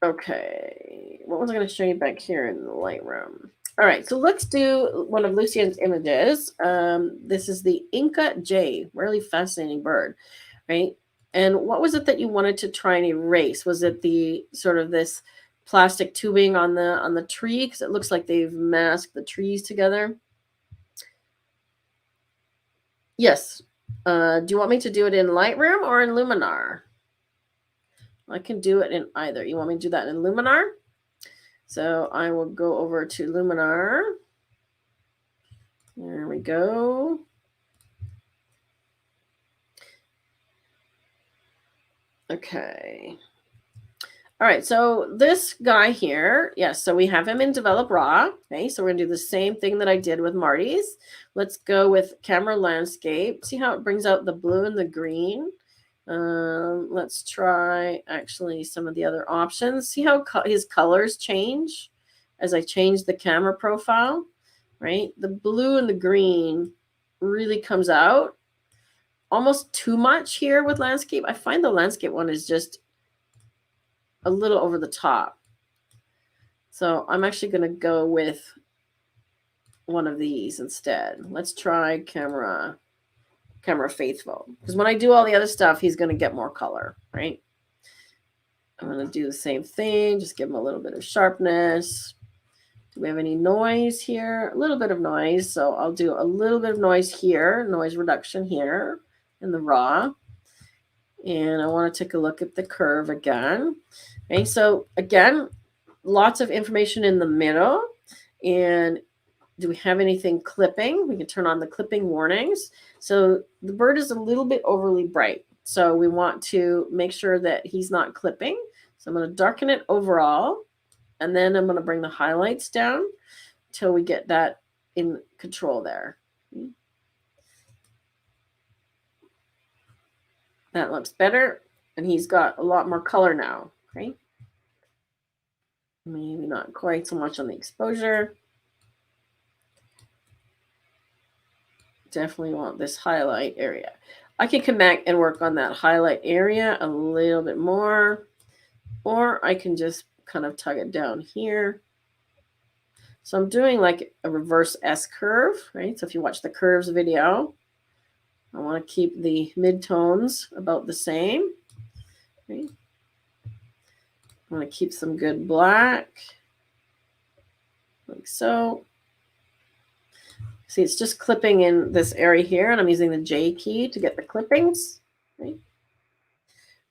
Okay, what was I going to show you back here in the Lightroom? All right, so let's do one of Lucian's images. This is the Inca Jay, really fascinating bird, right? And what was it that you wanted to try and erase? Was it the sort of this plastic tubing on the tree? Because it looks like they've masked the trees together. Yes. Do you want me to do it in Lightroom or in Luminar? I can do it in either. You want me to do that in Luminar? So I will go over to Luminar. There we go. Okay. All right, so this guy here, yes, so we have him in Develop Raw. Okay, so we're gonna do the same thing that I did with Marty's. Let's go with Camera Landscape. See how it brings out the blue and the green? Let's try actually some of the other options. See how his colors change as I change the camera profile, right? The blue and the green really comes out almost too much here with landscape. I find the landscape one is just a little over the top. So I'm actually going to go with one of these instead. Let's try camera faithful. Because when I do all the other stuff, he's going to get more color, right? I'm going to do the same thing. Just give him a little bit of sharpness. Do we have any noise here? A little bit of noise. So I'll do a little bit of noise here, noise reduction here in the raw. And I want to take a look at the curve again. Okay, so again, lots of information in the middle. And do we have anything clipping? We can turn on the clipping warnings. So the bird is a little bit overly bright. So we want to make sure that he's not clipping. So I'm going to darken it overall. And then I'm going to bring the highlights down till we get that in control there. That looks better. And he's got a lot more color now. Okay. Maybe not quite so much on the exposure. Definitely want this highlight area. I can come back and work on that highlight area a little bit more, or I can just kind of tug it down here. So I'm doing like a reverse S curve, right? So if you watch the curves video, I want to keep the midtones about the same. Okay. I want to keep some good black, like so. See, it's just clipping in this area here, and I'm using the J key to get the clippings. Right?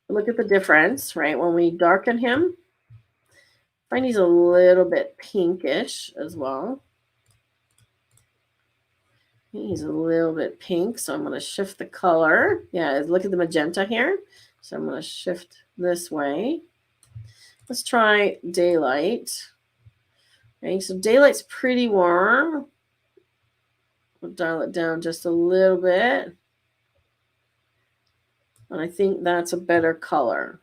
Look at the difference, right? When we darken him, I find he's a little bit pinkish as well. He's a little bit pink, so I'm going to shift the color. Yeah, look at the magenta here. So I'm going to shift this way. Let's try daylight. Okay, so daylight's pretty warm. We'll dial it down just a little bit. And I think that's a better color.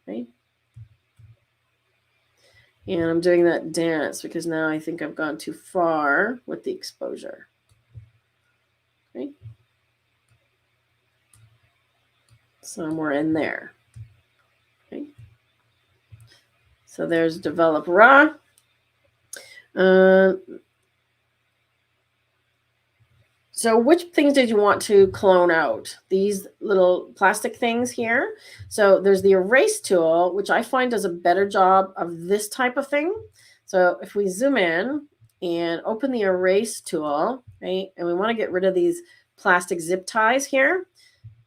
Okay. And I'm doing that dance because now I think I've gone too far with the exposure. Okay. Somewhere in there. Okay. So there's Develop Raw. So which things did you want to clone out? These little plastic things here. So there's the erase tool, which I find does a better job of this type of thing. So if we zoom in and open the erase tool, right, and we want to get rid of these plastic zip ties here.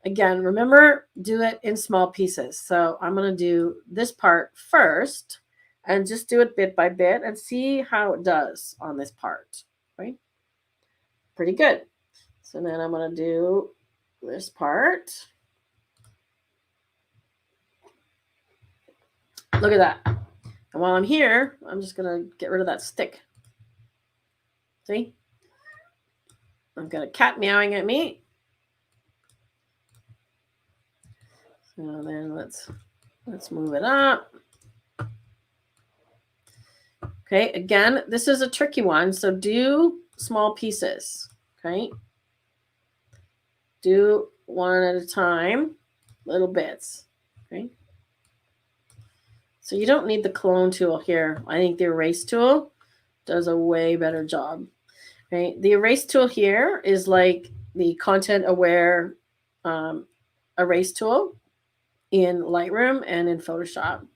Again, remember, do it in small pieces. So I'm going to do this part first and just do it bit by bit and see how it does on this part, right? Pretty good. So then I'm going to do this part. Look at that. And while I'm here, I'm just going to get rid of that stick. See? I've got a cat meowing at me. So then let's move it up. Okay, again, this is a tricky one. So do small pieces. Okay. Do one at a time, little bits. Okay. So you don't need the clone tool here. I think the erase tool does a way better job. Right? The erase tool here is like the content aware erase tool in Lightroom and in Photoshop.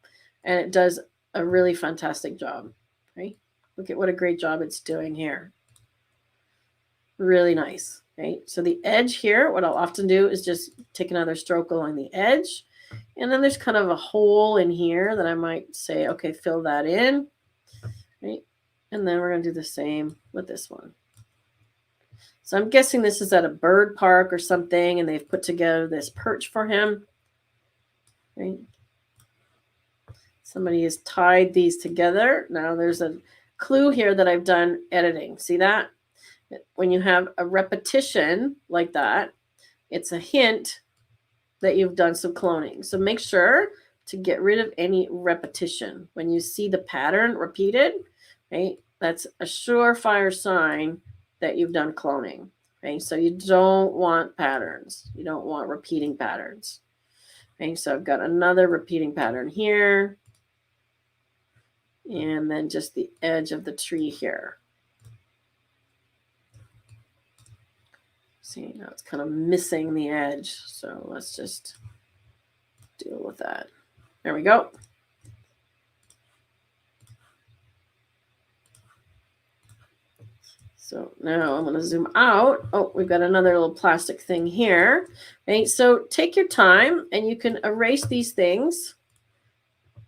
And it does a really fantastic job. Right? Look at what a great job it's doing here. Really nice. Right? So the edge here, what I'll often do is just take another stroke along the edge. And then there's kind of a hole in here that I might say, okay, fill that in. Right? And then we're going to do the same with this one. So I'm guessing this is at a bird park or something, and they've put together this perch for him. Right? Somebody has tied these together. Now there's a clue here that I've done editing. See that? When you have a repetition like that, it's a hint that you've done some cloning. So make sure to get rid of any repetition. When you see the pattern repeated, right, that's a surefire sign that you've done cloning. Okay, so you don't want patterns. You don't want repeating patterns. Okay, so I've got another repeating pattern here. And then just the edge of the tree here. See, now it's kind of missing the edge. So let's just deal with that. There we go. So now I'm going to zoom out. Oh, we've got another little plastic thing here. Right? So take your time and you can erase these things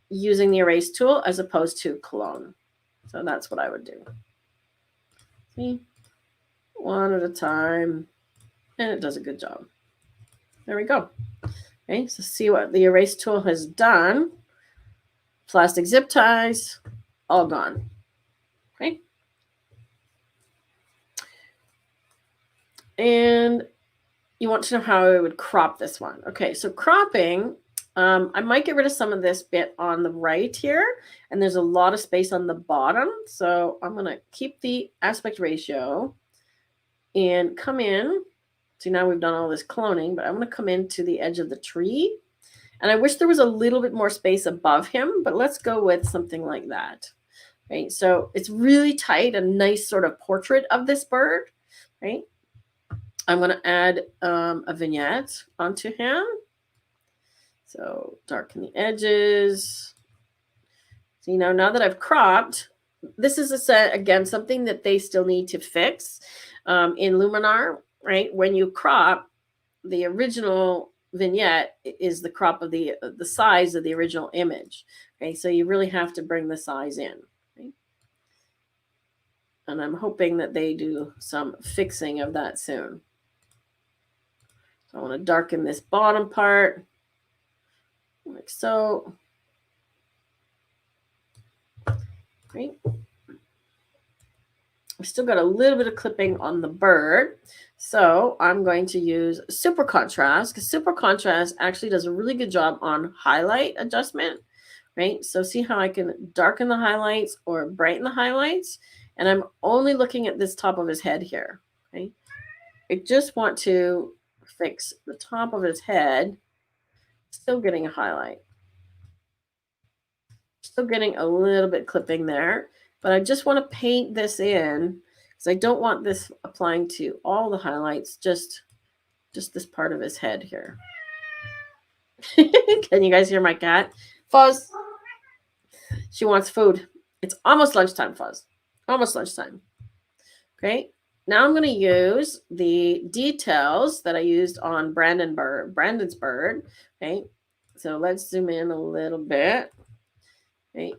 using the erase tool as opposed to clone. So that's what I would do. See? One at a time. And it does a good job. There we go. Okay, so see what the erase tool has done. Plastic zip ties, all gone. Okay. And you want to know how I would crop this one. Okay, so cropping, I might get rid of some of this bit on the right here, and there's a lot of space on the bottom. So I'm going to keep the aspect ratio and come in. See, now we've done all this cloning, but I'm going to come into the edge of the tree. And I wish there was a little bit more space above him, but let's go with something like that. Right, so it's really tight, a nice sort of portrait of this bird. Right, I'm going to add a vignette onto him. So darken the edges. See, now that I've cropped, this is again something that they still need to fix in Luminar. Right, when you crop, the original vignette is the crop of the size of the original image. Okay, so you really have to bring the size in. Okay? And I'm hoping that they do some fixing of that soon. So I want to darken this bottom part like so. Great. I've still got a little bit of clipping on the bird. So I'm going to use super contrast, because super contrast actually does a really good job on highlight adjustment, right? So see how I can darken the highlights or brighten the highlights, and I'm only looking at this top of his head here, okay? I just want to fix the top of his head, still getting a highlight. Still getting a little bit clipping there, but I just want to paint this in because I don't want this applying to all the highlights, just this part of his head here. Can you guys hear my cat? Fuzz. She wants food. It's almost lunchtime, Fuzz. Almost lunchtime. Okay. Now I'm going to use the details that I used on Brandon's bird. Okay. So let's zoom in a little bit. Okay.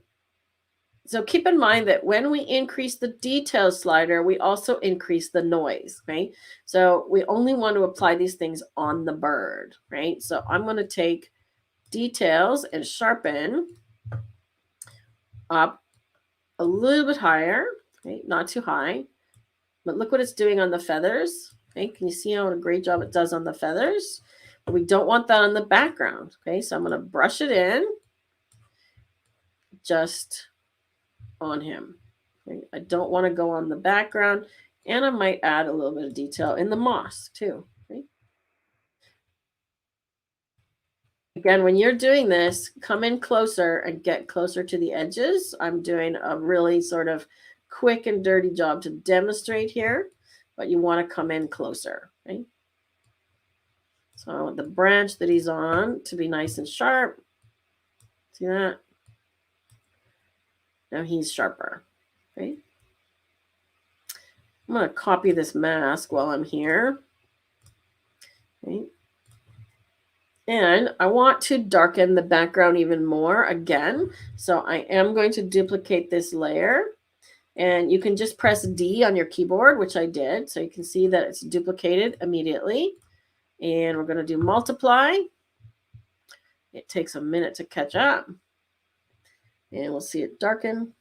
So keep in mind that when we increase the detail slider, we also increase the noise, right? So we only want to apply these things on the bird, right? So I'm going to take details and sharpen up a little bit higher, okay? Not too high, but look what it's doing on the feathers, okay? Can you see how a great job it does on the feathers? But we don't want that on the background, okay? So I'm going to brush it in just on him. Okay? I don't want to go on the background, and I might add a little bit of detail in the moss too. Okay? Again, when you're doing this, come in closer and get closer to the edges. I'm doing a really sort of quick and dirty job to demonstrate here, but you want to come in closer, okay? So I want the branch that he's on to be nice and sharp. See that? Now he's sharper, okay? I'm going to copy this mask while I'm here, okay? And I want to darken the background even more again. So I am going to duplicate this layer. And you can just press D on your keyboard, which I did. So you can see that it's duplicated immediately. And we're going to do multiply. It takes a minute to catch up. And we'll see it darken.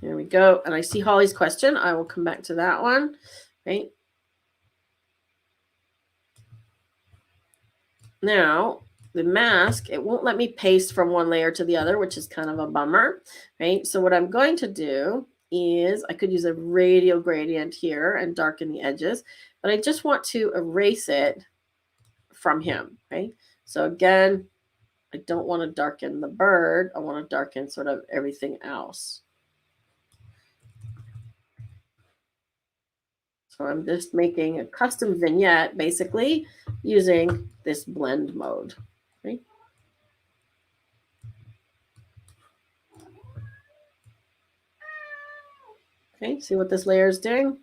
There we go. And I see Holly's question. I will come back to that one. Okay. Now, the mask, it won't let me paste from one layer to the other, which is kind of a bummer, right? So what I'm going to do is I could use a radial gradient here and darken the edges, but I just want to erase it from him, right? So again, I don't want to darken the bird. I want to darken sort of everything else. So I'm just making a custom vignette, basically, using this blend mode. Okay. Okay, see what this layer is doing?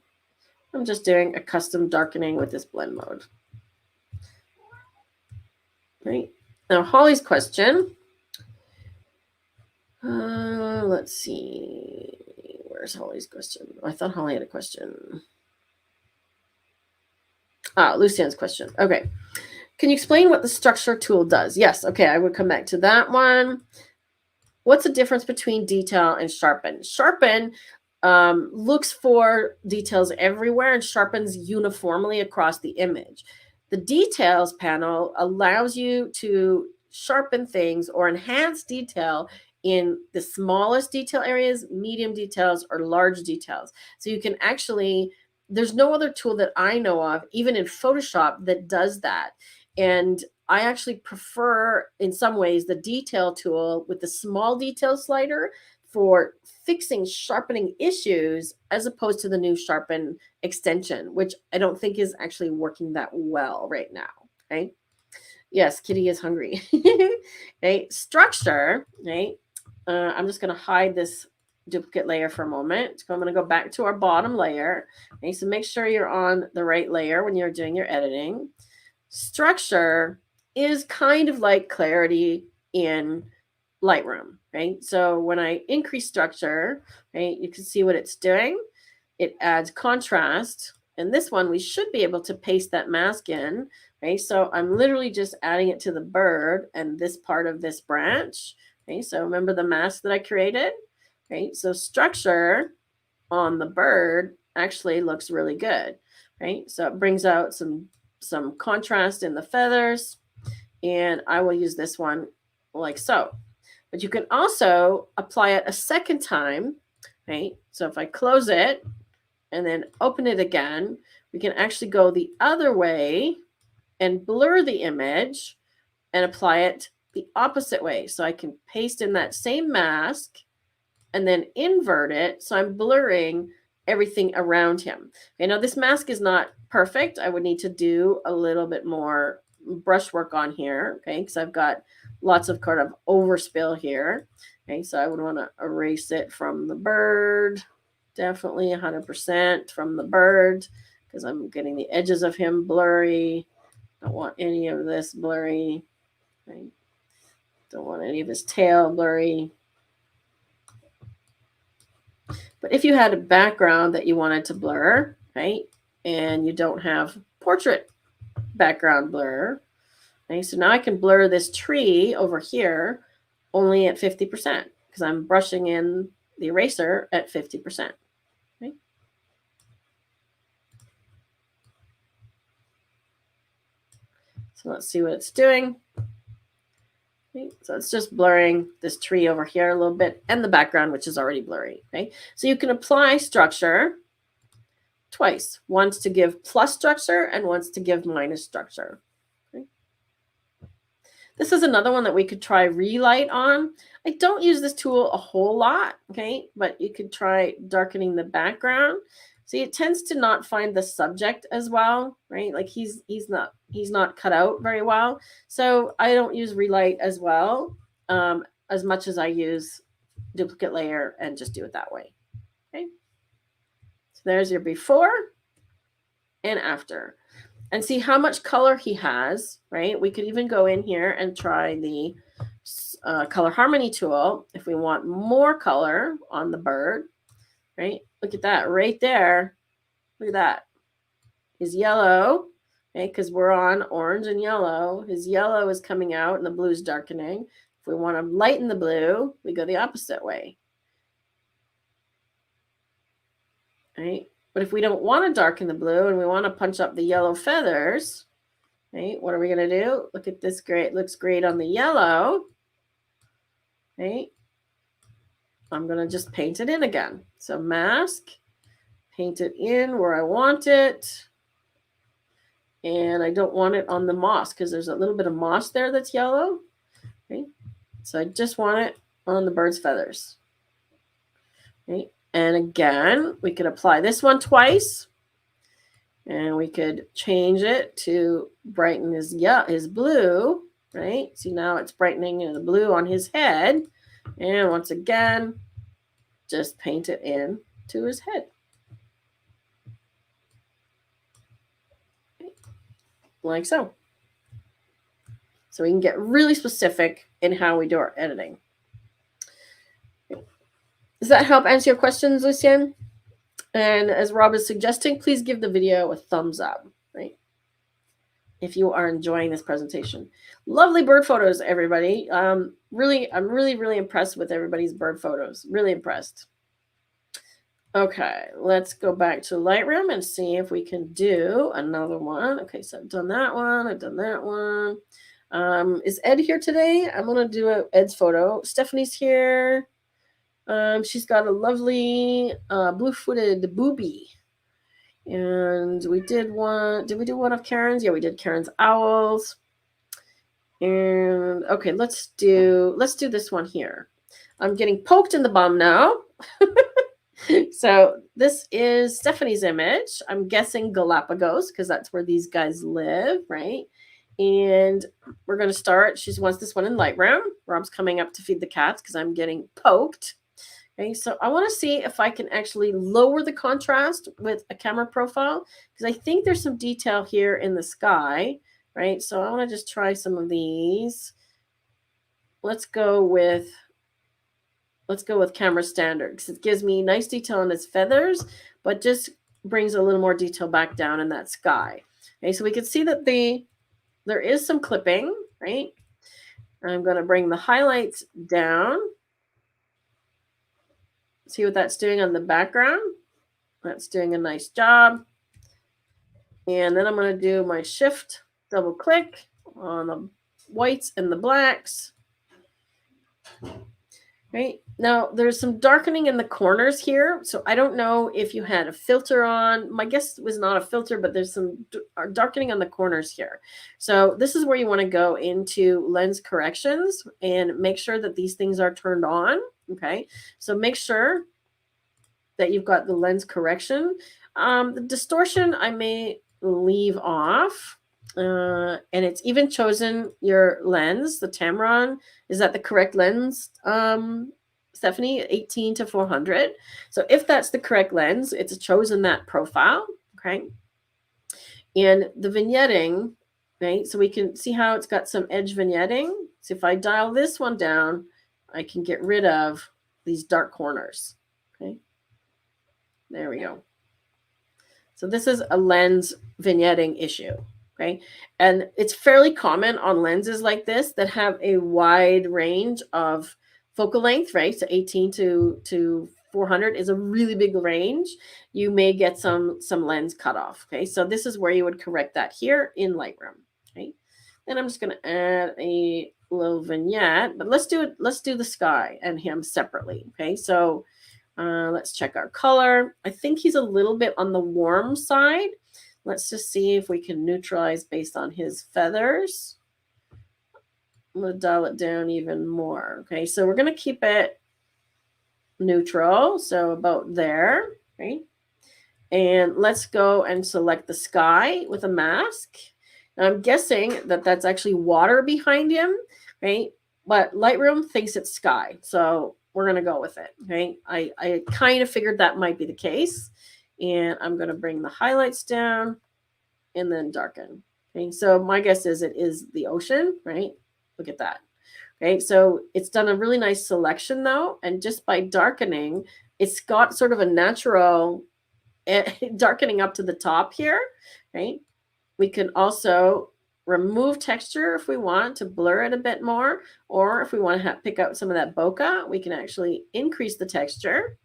I'm just doing a custom darkening with this blend mode. Right. Now, Holly's question. Let's see. Where's Holly's question? I thought Holly had a question. Lucian's question. Okay. Can you explain what the structure tool does? Yes. Okay. I would come back to that one. What's the difference between detail and sharpen? Sharpen looks for details everywhere and sharpens uniformly across the image. The details panel allows you to sharpen things or enhance detail in the smallest detail areas, medium details, or large details. So you can actually, there's no other tool that I know of, even in Photoshop, that does that. And I actually prefer, in some ways, the detail tool with the small detail slider for fixing sharpening issues as opposed to the new sharpen extension, which I don't think is actually working that well right now. Okay. Yes, Kitty is hungry. Okay. Structure. Okay. I'm just going to hide this duplicate layer for a moment. So I'm going to go back to our bottom layer. Okay. So make sure you're on the right layer when you're doing your editing. Structure is kind of like clarity in Lightroom, right? So when I increase structure, right, you can see what it's doing. It adds contrast. And this one, we should be able to paste that mask in, right? So I'm literally just adding it to the bird and this part of this branch, okay? So remember the mask that I created, right? So structure on the bird actually looks really good, right? So it brings out some contrast in the feathers, and I will use this one like so. But you can also apply it a second time, right? So if I close it and then open it again, we can actually go the other way and blur the image and apply it the opposite way. So I can paste in that same mask and then invert it. So I'm blurring everything around him. Okay, now this mask is not perfect. I would need to do a little bit more brushwork on here, okay, because I've got lots of kind of overspill here. Okay, so I would want to erase it from the bird, definitely 100% from the bird, because I'm getting the edges of him blurry. Don't want any of this blurry. Okay? Don't want any of his tail blurry. But if you had a background that you wanted to blur, right, and you don't have portrait background blur, okay, so now I can blur this tree over here only at 50% because I'm brushing in the eraser at 50%. Okay. So let's see what it's doing. Okay, so it's just blurring this tree over here a little bit and the background, which is already blurry. Okay, so you can apply structure twice, once to give plus structure and once to give minus structure. Okay. This is another one that we could try relight on. I don't use this tool a whole lot, okay? But you could try darkening the background. See, it tends to not find the subject as well, right? Like he's not cut out very well. So I don't use relight as well, as much as I use duplicate layer and just do it that way. Okay. So there's your before and after. And see how much color he has, right? We could even go in here and try the color harmony tool if we want more color on the bird, right? Look at that right there. Look at that. His yellow, okay, because we're on orange and yellow. His yellow is coming out and the blue is darkening. If we want to lighten the blue, we go the opposite way, right? But if we don't want to darken the blue and we want to punch up the yellow feathers, right, what are we going to do? Look at this gray. It looks great on the yellow, right? I'm going to just paint it in again. So mask, paint it in where I want it. And I don't want it on the moss because there's a little bit of moss there that's yellow. Okay. So I just want it on the bird's feathers. Okay. And again, we could apply this one twice. And we could change it to brighten his blue, right? See, now it's brightening the blue on his head. And once again, just paint it in to his head. Okay. Like so. So we can get really specific in how we do our editing. Okay. Does that help answer your questions, Lucien? And as Rob is suggesting, please give the video a thumbs up, right? If you are enjoying this presentation. Lovely bird photos, everybody. I'm really impressed with everybody's bird photos. Really impressed. Okay, let's go back to Lightroom and see if we can do another one. Okay, so I've done that one. I've done that one. Is Ed here today? I'm going to do Ed's photo. Stephanie's here. She's got a lovely Blue Footed Booby. And we did one. Did we do one of Karen's? Yeah, we did Karen's owls. And okay, let's do this one here. I'm getting poked in the bum now. So this is Stephanie's image. I'm guessing Galapagos because that's where these guys live, right? And we're going to start. She wants this one in Lightroom. Rob's coming up to feed the cats because I'm getting poked. Okay, so I want to see if I can actually lower the contrast with a camera profile because I think there's some detail here in the sky, right? So I want to just try some of these. Let's go with camera standard because it gives me nice detail on its feathers, but just brings a little more detail back down in that sky. Okay, so we can see that there is some clipping, right? I'm going to bring the highlights down. See what that's doing on the background. That's doing a nice job. And then I'm going to do my shift, double click on the whites and the blacks. Right now, there's some darkening in the corners here. So I don't know if you had a filter on. My guess was not a filter, but there's some darkening on the corners here. So this is where you want to go into lens corrections and make sure that these things are turned on. Okay, so make sure that you've got the lens correction. The distortion I may leave off. And it's even chosen your lens, the Tamron. Is that the correct lens, Stephanie? 18 to 400. So if that's the correct lens, it's chosen that profile, okay? And the vignetting, right? So we can see how it's got some edge vignetting. So if I dial this one down, I can get rid of these dark corners, okay? There we go. So this is a lens vignetting issue. Okay, and it's fairly common on lenses like this that have a wide range of focal length, right? So 18 to 400 is a really big range. You may get some lens cutoff. Okay, so this is where you would correct that here in Lightroom. Okay, and I'm just going to add a little vignette, but let's do it. Let's do the sky and him separately. Okay, so let's check our color. I think he's a little bit on the warm side. Let's just see if we can neutralize based on his feathers. I'm going to dial it down even more. Okay, so we're going to keep it neutral, so about there. Okay, and let's go and select the sky with a mask. Now I'm guessing that that's actually water behind him, right? But Lightroom thinks it's sky, so we're going to go with it. Okay, I kind of figured that might be the case, and I'm going to bring the highlights down and then darken. Okay, so my guess is it is the ocean, right? Look at that. Okay, so it's done a really nice selection though, and just by darkening, it's got sort of a natural darkening up to the top here, right? We can also remove texture if we want to blur it a bit more, or if we want to pick out some of that bokeh, we can actually increase the texture,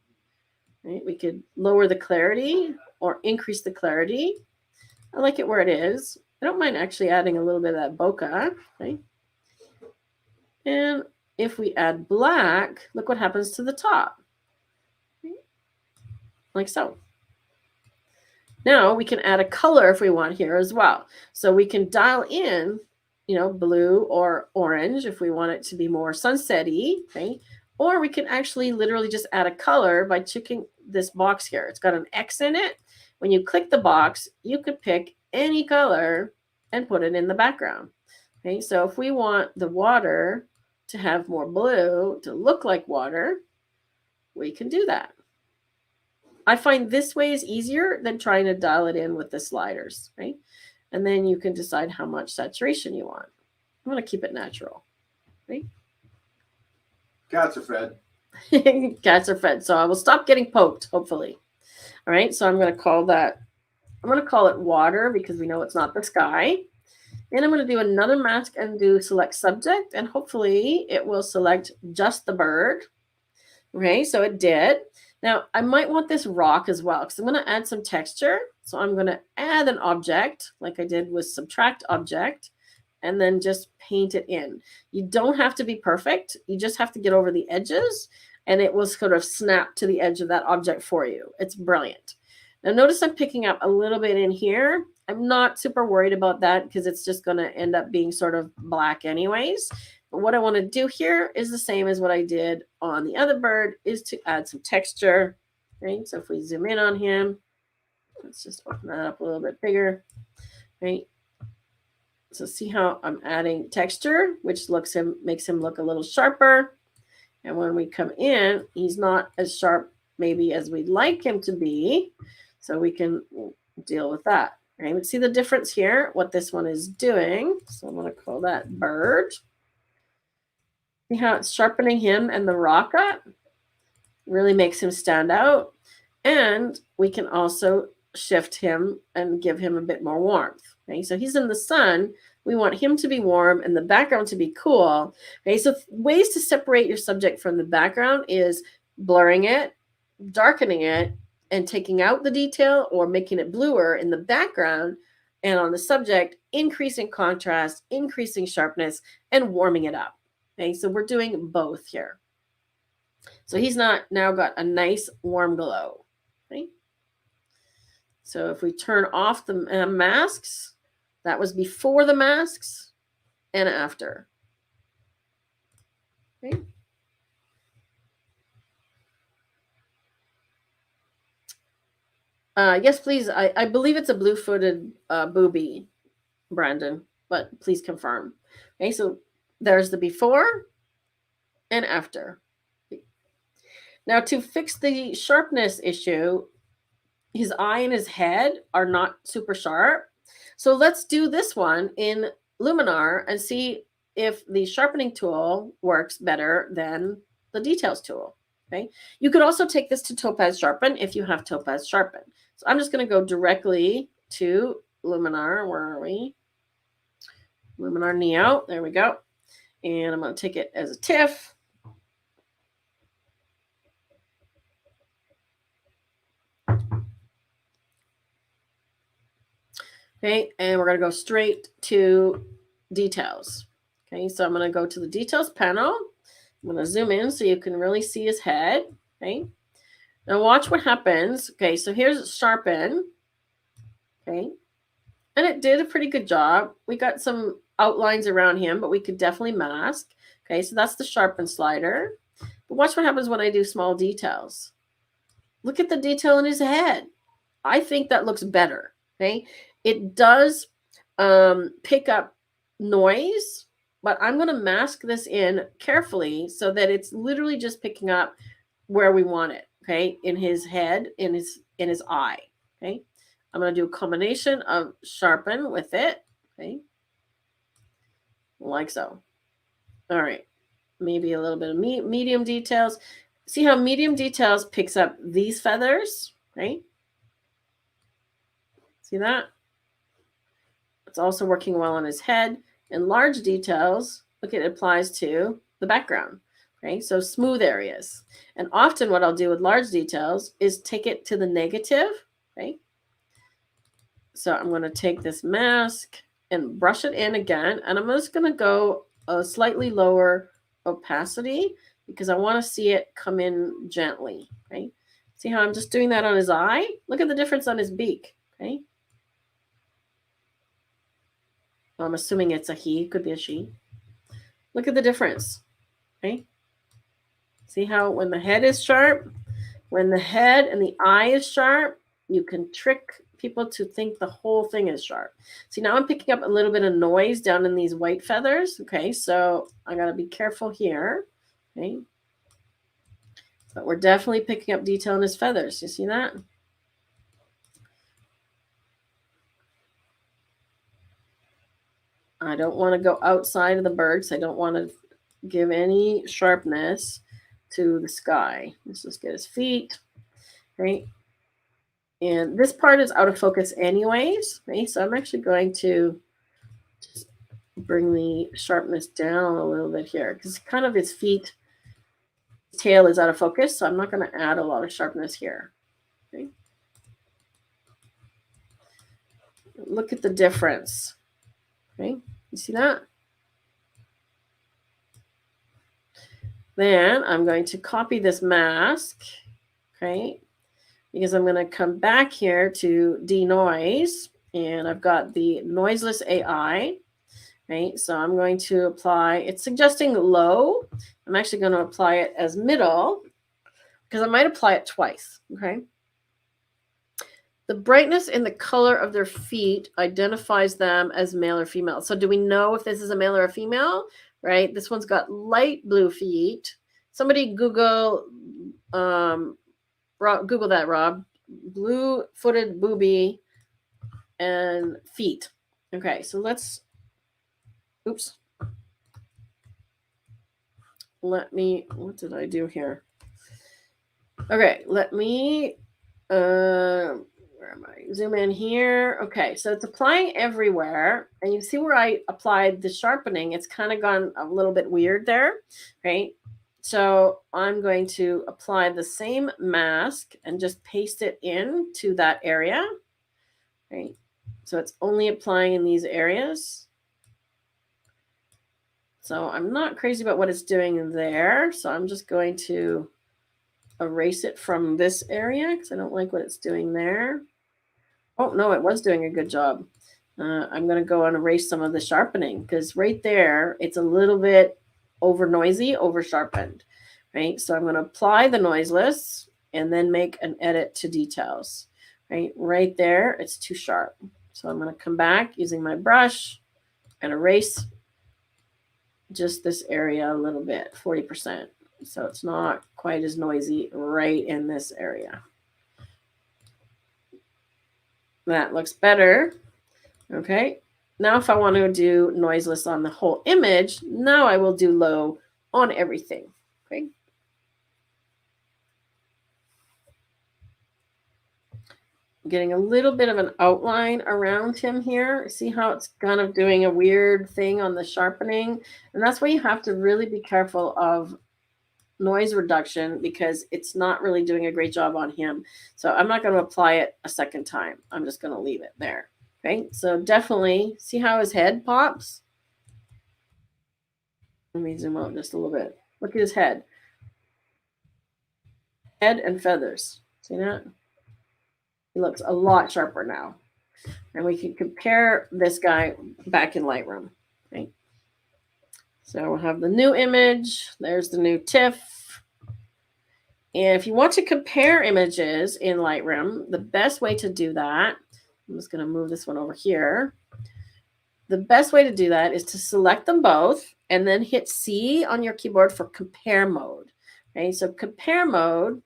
right? We could lower the clarity or increase the clarity. I like it where it is. I don't mind actually adding a little bit of that bokeh, right? And if we add black, look what happens to the top, like so. Now we can add a color if we want here as well. So we can dial in, you know, blue or orange if we want it to be more sunset-y, okay? Or we can actually literally just add a color by checking this box here. It's got an X in it. When you click the box, you could pick any color and put it in the background. Okay, so if we want the water to have more blue, to look like water, we can do that. I find this way is easier than trying to dial it in with the sliders, right? And then you can decide how much saturation you want. I'm going to keep it natural, right? Cats are fed. Cats are fed. So I will stop getting poked, hopefully. All right, so I'm going to call it water because we know it's not the sky. And I'm going to do another mask and do select subject, and hopefully it will select just the bird. Okay, so it did. Now I might want this rock as well because I'm going to add some texture. So I'm going to add an object like I did with subtract object and then just paint it in. You don't have to be perfect. You just have to get over the edges and it will sort of snap to the edge of that object for you. It's brilliant. Now notice I'm picking up a little bit in here. I'm not super worried about that because it's just going to end up being sort of black anyways. But what I want to do here is the same as what I did on the other bird, is to add some texture, right? So if we zoom in on him, let's just open that up a little bit bigger, right? So see how I'm adding texture, which makes him look a little sharper. And when we come in, he's not as sharp maybe as we'd like him to be. So we can deal with that. Right? But see the difference here, what this one is doing. So I'm going to call that bird. See how it's sharpening him and the rock up? Really makes him stand out. And we can also shift him and give him a bit more warmth. Okay? So he's in the sun. We want him to be warm and the background to be cool. Okay? So ways to separate your subject from the background is blurring it, darkening it, and taking out the detail or making it bluer in the background, and on the subject, increasing contrast, increasing sharpness, and warming it up. Okay, so we're doing both here. So he's now got a nice warm glow. Okay? So if we turn off the masks, that was before the masks and after. Okay? Yes, please. I believe it's a Blue Footed Booby, Brandon, but please confirm. Okay, so there's the before and after. Now, to fix the sharpness issue, his eye and his head are not super sharp. So let's do this one in Luminar and see if the sharpening tool works better than the details tool. Okay. You could also take this to Topaz Sharpen if you have Topaz Sharpen. So I'm just going to go directly to Luminar. Where are we? Luminar Neo. There we go. And I'm going to take it as a TIFF. Okay, and we're going to go straight to details. Okay, so I'm going to go to the details panel. I'm going to zoom in so you can really see his head. Okay, now watch what happens. Okay, so here's sharpen. Okay, and it did a pretty good job. We got some outlines around him, but we could definitely mask. Okay, so that's the sharpen slider. But watch what happens when I do small details. Look at the detail in his head. I think that looks better. Okay, it does pick up noise, but I'm going to mask this in carefully so that it's literally just picking up where we want it. Okay, in his head, in his eye. Okay, I'm going to do a combination of sharpen with it. Okay, like so. All right, maybe a little bit of medium details. See how medium details picks up these feathers, right? See that? It's also working well on his head. And large details, look, it applies to the background, right? So smooth areas. And often what I'll do with large details is take it to the negative, right? So I'm going to take this mask and brush it in again. And I'm just going to go a slightly lower opacity because I want to see it come in gently, right? See how I'm just doing that on his eye? Look at the difference on his beak, okay? Well, I'm assuming it's a he, could be a she. Look at the difference, okay? See how when the head is sharp, when the head and the eye is sharp, you can trick people to think the whole thing is sharp. See, now I'm picking up a little bit of noise down in these white feathers. Okay, so I got to be careful here. Okay, but we're definitely picking up detail in his feathers. You see that? I don't want to go outside of the birds. I don't want to give any sharpness to the sky. Let's just get his feet. Right. And this part is out of focus anyways, right? So I'm actually going to just bring the sharpness down a little bit here because kind of his feet, his tail is out of focus. So I'm not going to add a lot of sharpness here. Okay? Look at the difference. Okay, you see that? Then I'm going to copy this mask, okay? Because I'm going to come back here to denoise, and I've got the noiseless AI, right? So I'm going to apply, it's suggesting low. I'm actually going to apply it as middle because I might apply it twice, okay? The brightness in the color of their feet identifies them as male or female. So do we know if this is a male or a female, right? This one's got light blue feet. Somebody Google that, Rob. Blue Footed Booby and feet. Okay, so let's, oops. What did I do here? Okay, let me, where am I? Zoom in here. Okay, so it's applying everywhere. And you see where I applied the sharpening. It's kind of gone a little bit weird there, right? So I'm going to apply the same mask and just paste it into that area, right? So it's only applying in these areas. So I'm not crazy about what it's doing there. So I'm just going to erase it from this area because I don't like what it's doing there. Oh, no, it was doing a good job. I'm going to go and erase some of the sharpening because right there, it's a little bit over noisy, over sharpened, right? So I'm going to apply the noiseless and then make an edit to details, right? Right there, it's too sharp. So I'm going to come back using my brush and erase just this area a little bit, 40%. So it's not quite as noisy right in this area. That looks better. Okay. Now if I want to do noiseless on the whole image, now I will do low on everything. Okay. Getting a little bit of an outline around him here. See how it's kind of doing a weird thing on the sharpening? And that's why you have to really be careful of noise reduction because it's not really doing a great job on him. So I'm not going to apply it a second time. I'm just going to leave it there. Okay, so definitely see how his head pops. Let me zoom out just a little bit. Look at his head. Head and feathers. See that? He looks a lot sharper now. And we can compare this guy back in Lightroom. So we'll have the new image. There's the new TIFF. And if you want to compare images in Lightroom, the best way to do that, I'm just going to move this one over here. The best way to do that is to select them both and then hit C on your keyboard for compare mode. Okay, so compare mode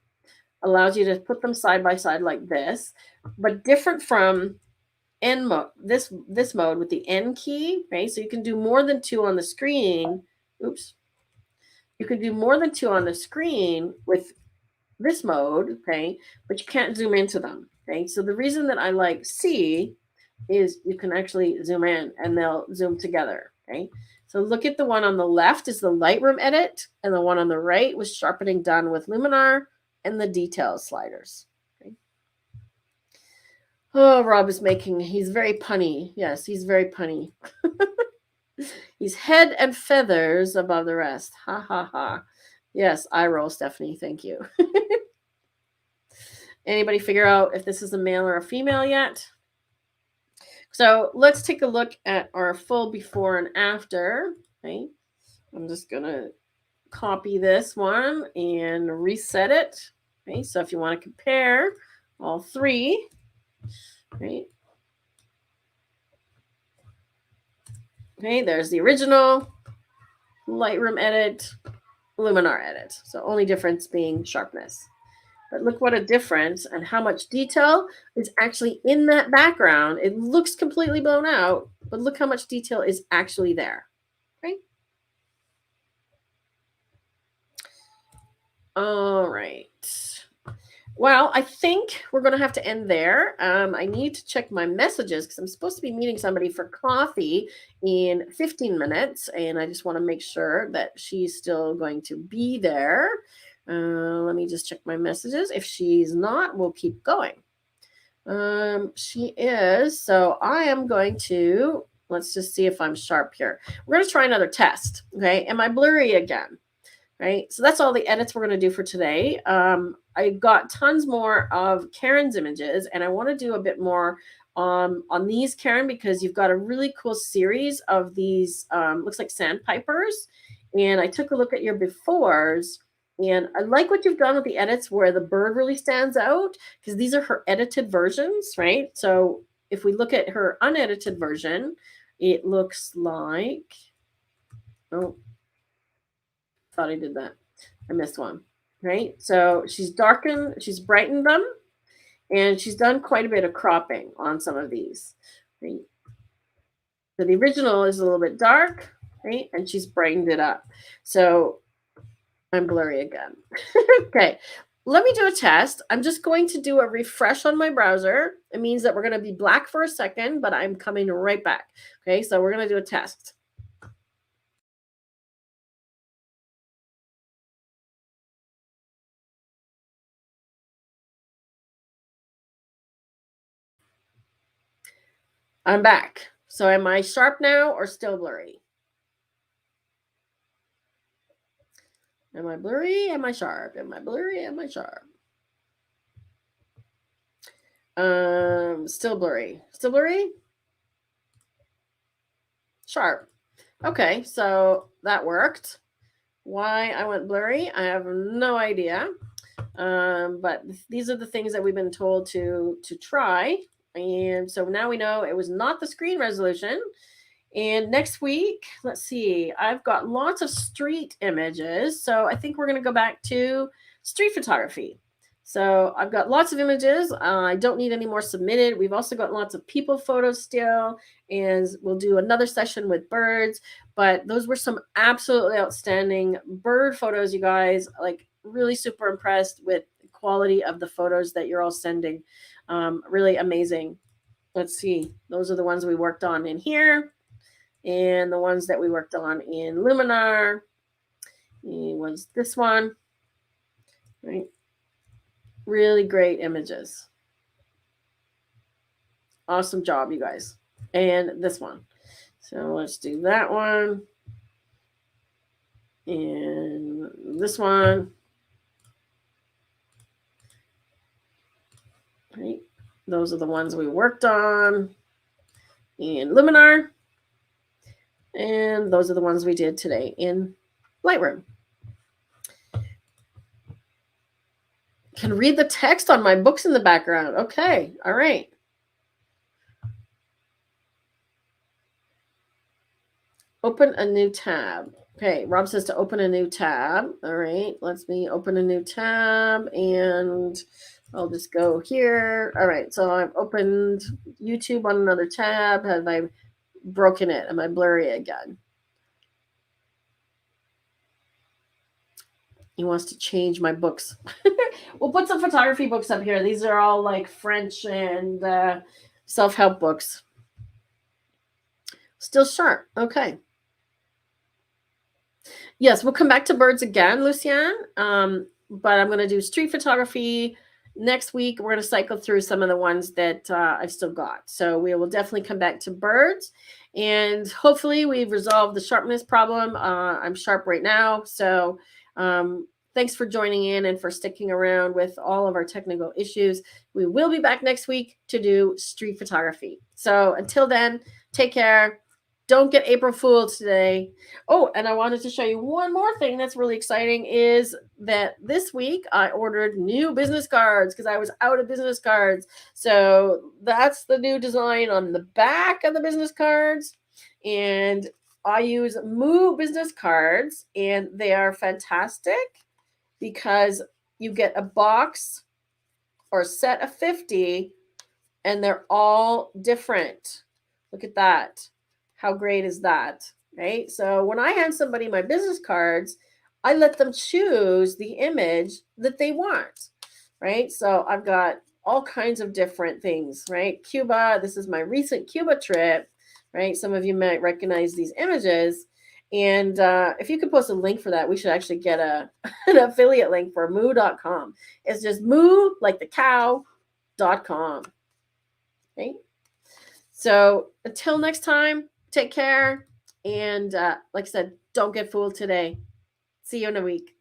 allows you to put them side by side like this, but different from N mode, this mode with the N key, right? So you can do more than 2 on the screen. Oops. You can do more than 2 on the screen with this mode, okay? But you can't zoom into them, okay? So the reason that I like C is you can actually zoom in and they'll zoom together, okay? So look at the one on the left is the Lightroom edit, and the one on the right was sharpening done with Luminar and the details sliders. Okay. Oh, Rob is he's very punny. Yes, he's very punny. He's head and feathers above the rest. Ha ha ha. Yes, I roll, Stephanie. Thank you. Anybody figure out if this is a male or a female yet? So let's take a look at our full before and after. Okay. I'm just going to copy this one and reset it. Okay. So if you want to compare all three, right? Okay, there's the original, Lightroom edit, Luminar edit. So only difference being sharpness. But look what a difference and how much detail is actually in that background. It looks completely blown out, but look how much detail is actually there. Right? All right. Well, I think we're going to have to end there. I need to check my messages because I'm supposed to be meeting somebody for coffee in 15 minutes. And I just want to make sure that she's still going to be there. Let me just check my messages. If she's not, we'll keep going. She is. So I am going to, let's just see if I'm sharp here. We're going to try another test. Okay. Am I blurry again? Right. So that's all the edits we're going to do for today. I got tons more of Karen's images, and I want to do a bit more on these, Karen, because you've got a really cool series of these, looks like sandpipers. And I took a look at your befores, and I like what you've done with the edits where the bird really stands out, because these are her edited versions, right? So if we look at her unedited version, it looks like, oh, thought I did that. I missed one, right? So she's darkened, she's brightened them, and she's done quite a bit of cropping on some of these, right? So the original is a little bit dark, right? And she's brightened it up. So I'm blurry again. Okay, let me do a test. I'm just going to do a refresh on my browser. It means that we're going to be black for a second, but I'm coming right back. Okay, so we're going to do a test. I'm back. So am I sharp now or still blurry? Am I blurry? Am I sharp? Am I blurry? Am I sharp? Still blurry. Still blurry? Sharp. Okay, so that worked. Why I went blurry, I have no idea. But these are the things that we've been told to try. And so now we know it was not the screen resolution. And next week, let's see, I've got lots of street images. So I think we're going to go back to street photography. So I've got lots of images. I don't need any more submitted. We've also got lots of people photos still, and we'll do another session with birds. But those were some absolutely outstanding bird photos, you guys. Like, really super impressed with the quality of the photos that you're all sending. Really amazing. Let's see. Those are the ones we worked on in here. And the ones that we worked on in Luminar was this one, right? Really great images. Awesome job, you guys. And this one. So let's do that one. And this one. Right? Those are the ones we worked on in Luminar. And those are the ones we did today in Lightroom. Can read the text on my books in the background. Okay, all right. Open a new tab. Okay, Rob says to open a new tab. All right, let's me open a new tab and I'll just go here. All right, so I've opened YouTube on another tab. Have I broken it? Am I blurry again? He wants to change my books. We'll put some photography books up here. These are all like French and self-help books. Still sharp. Okay. Yes, we'll come back to birds again, Lucian. But I'm going to do street photography next week. We're going to cycle through some of the ones that I've still got. So we will definitely come back to birds. And hopefully we've resolved the sharpness problem. I'm sharp right now. So thanks for joining in and for sticking around with all of our technical issues. We will be back next week to do street photography. So until then, take care. Don't get April Fooled today. Oh, and I wanted to show you one more thing that's really exciting is that this week I ordered new business cards because I was out of business cards. So that's the new design on the back of the business cards. And I use Moo business cards, and they are fantastic because you get a box or a set of 50, and they're all different. Look at that. How great is that, right? So when I hand somebody my business cards, I let them choose the image that they want, right? So I've got all kinds of different things, right? Cuba, this is my recent Cuba trip, right? Some of you might recognize these images. And if you could post a link for that, we should actually get an affiliate link for moo.com. It's just moo, like the cow.com. Okay? So until next time, take care. And like I said, don't get fooled today. See you in a week.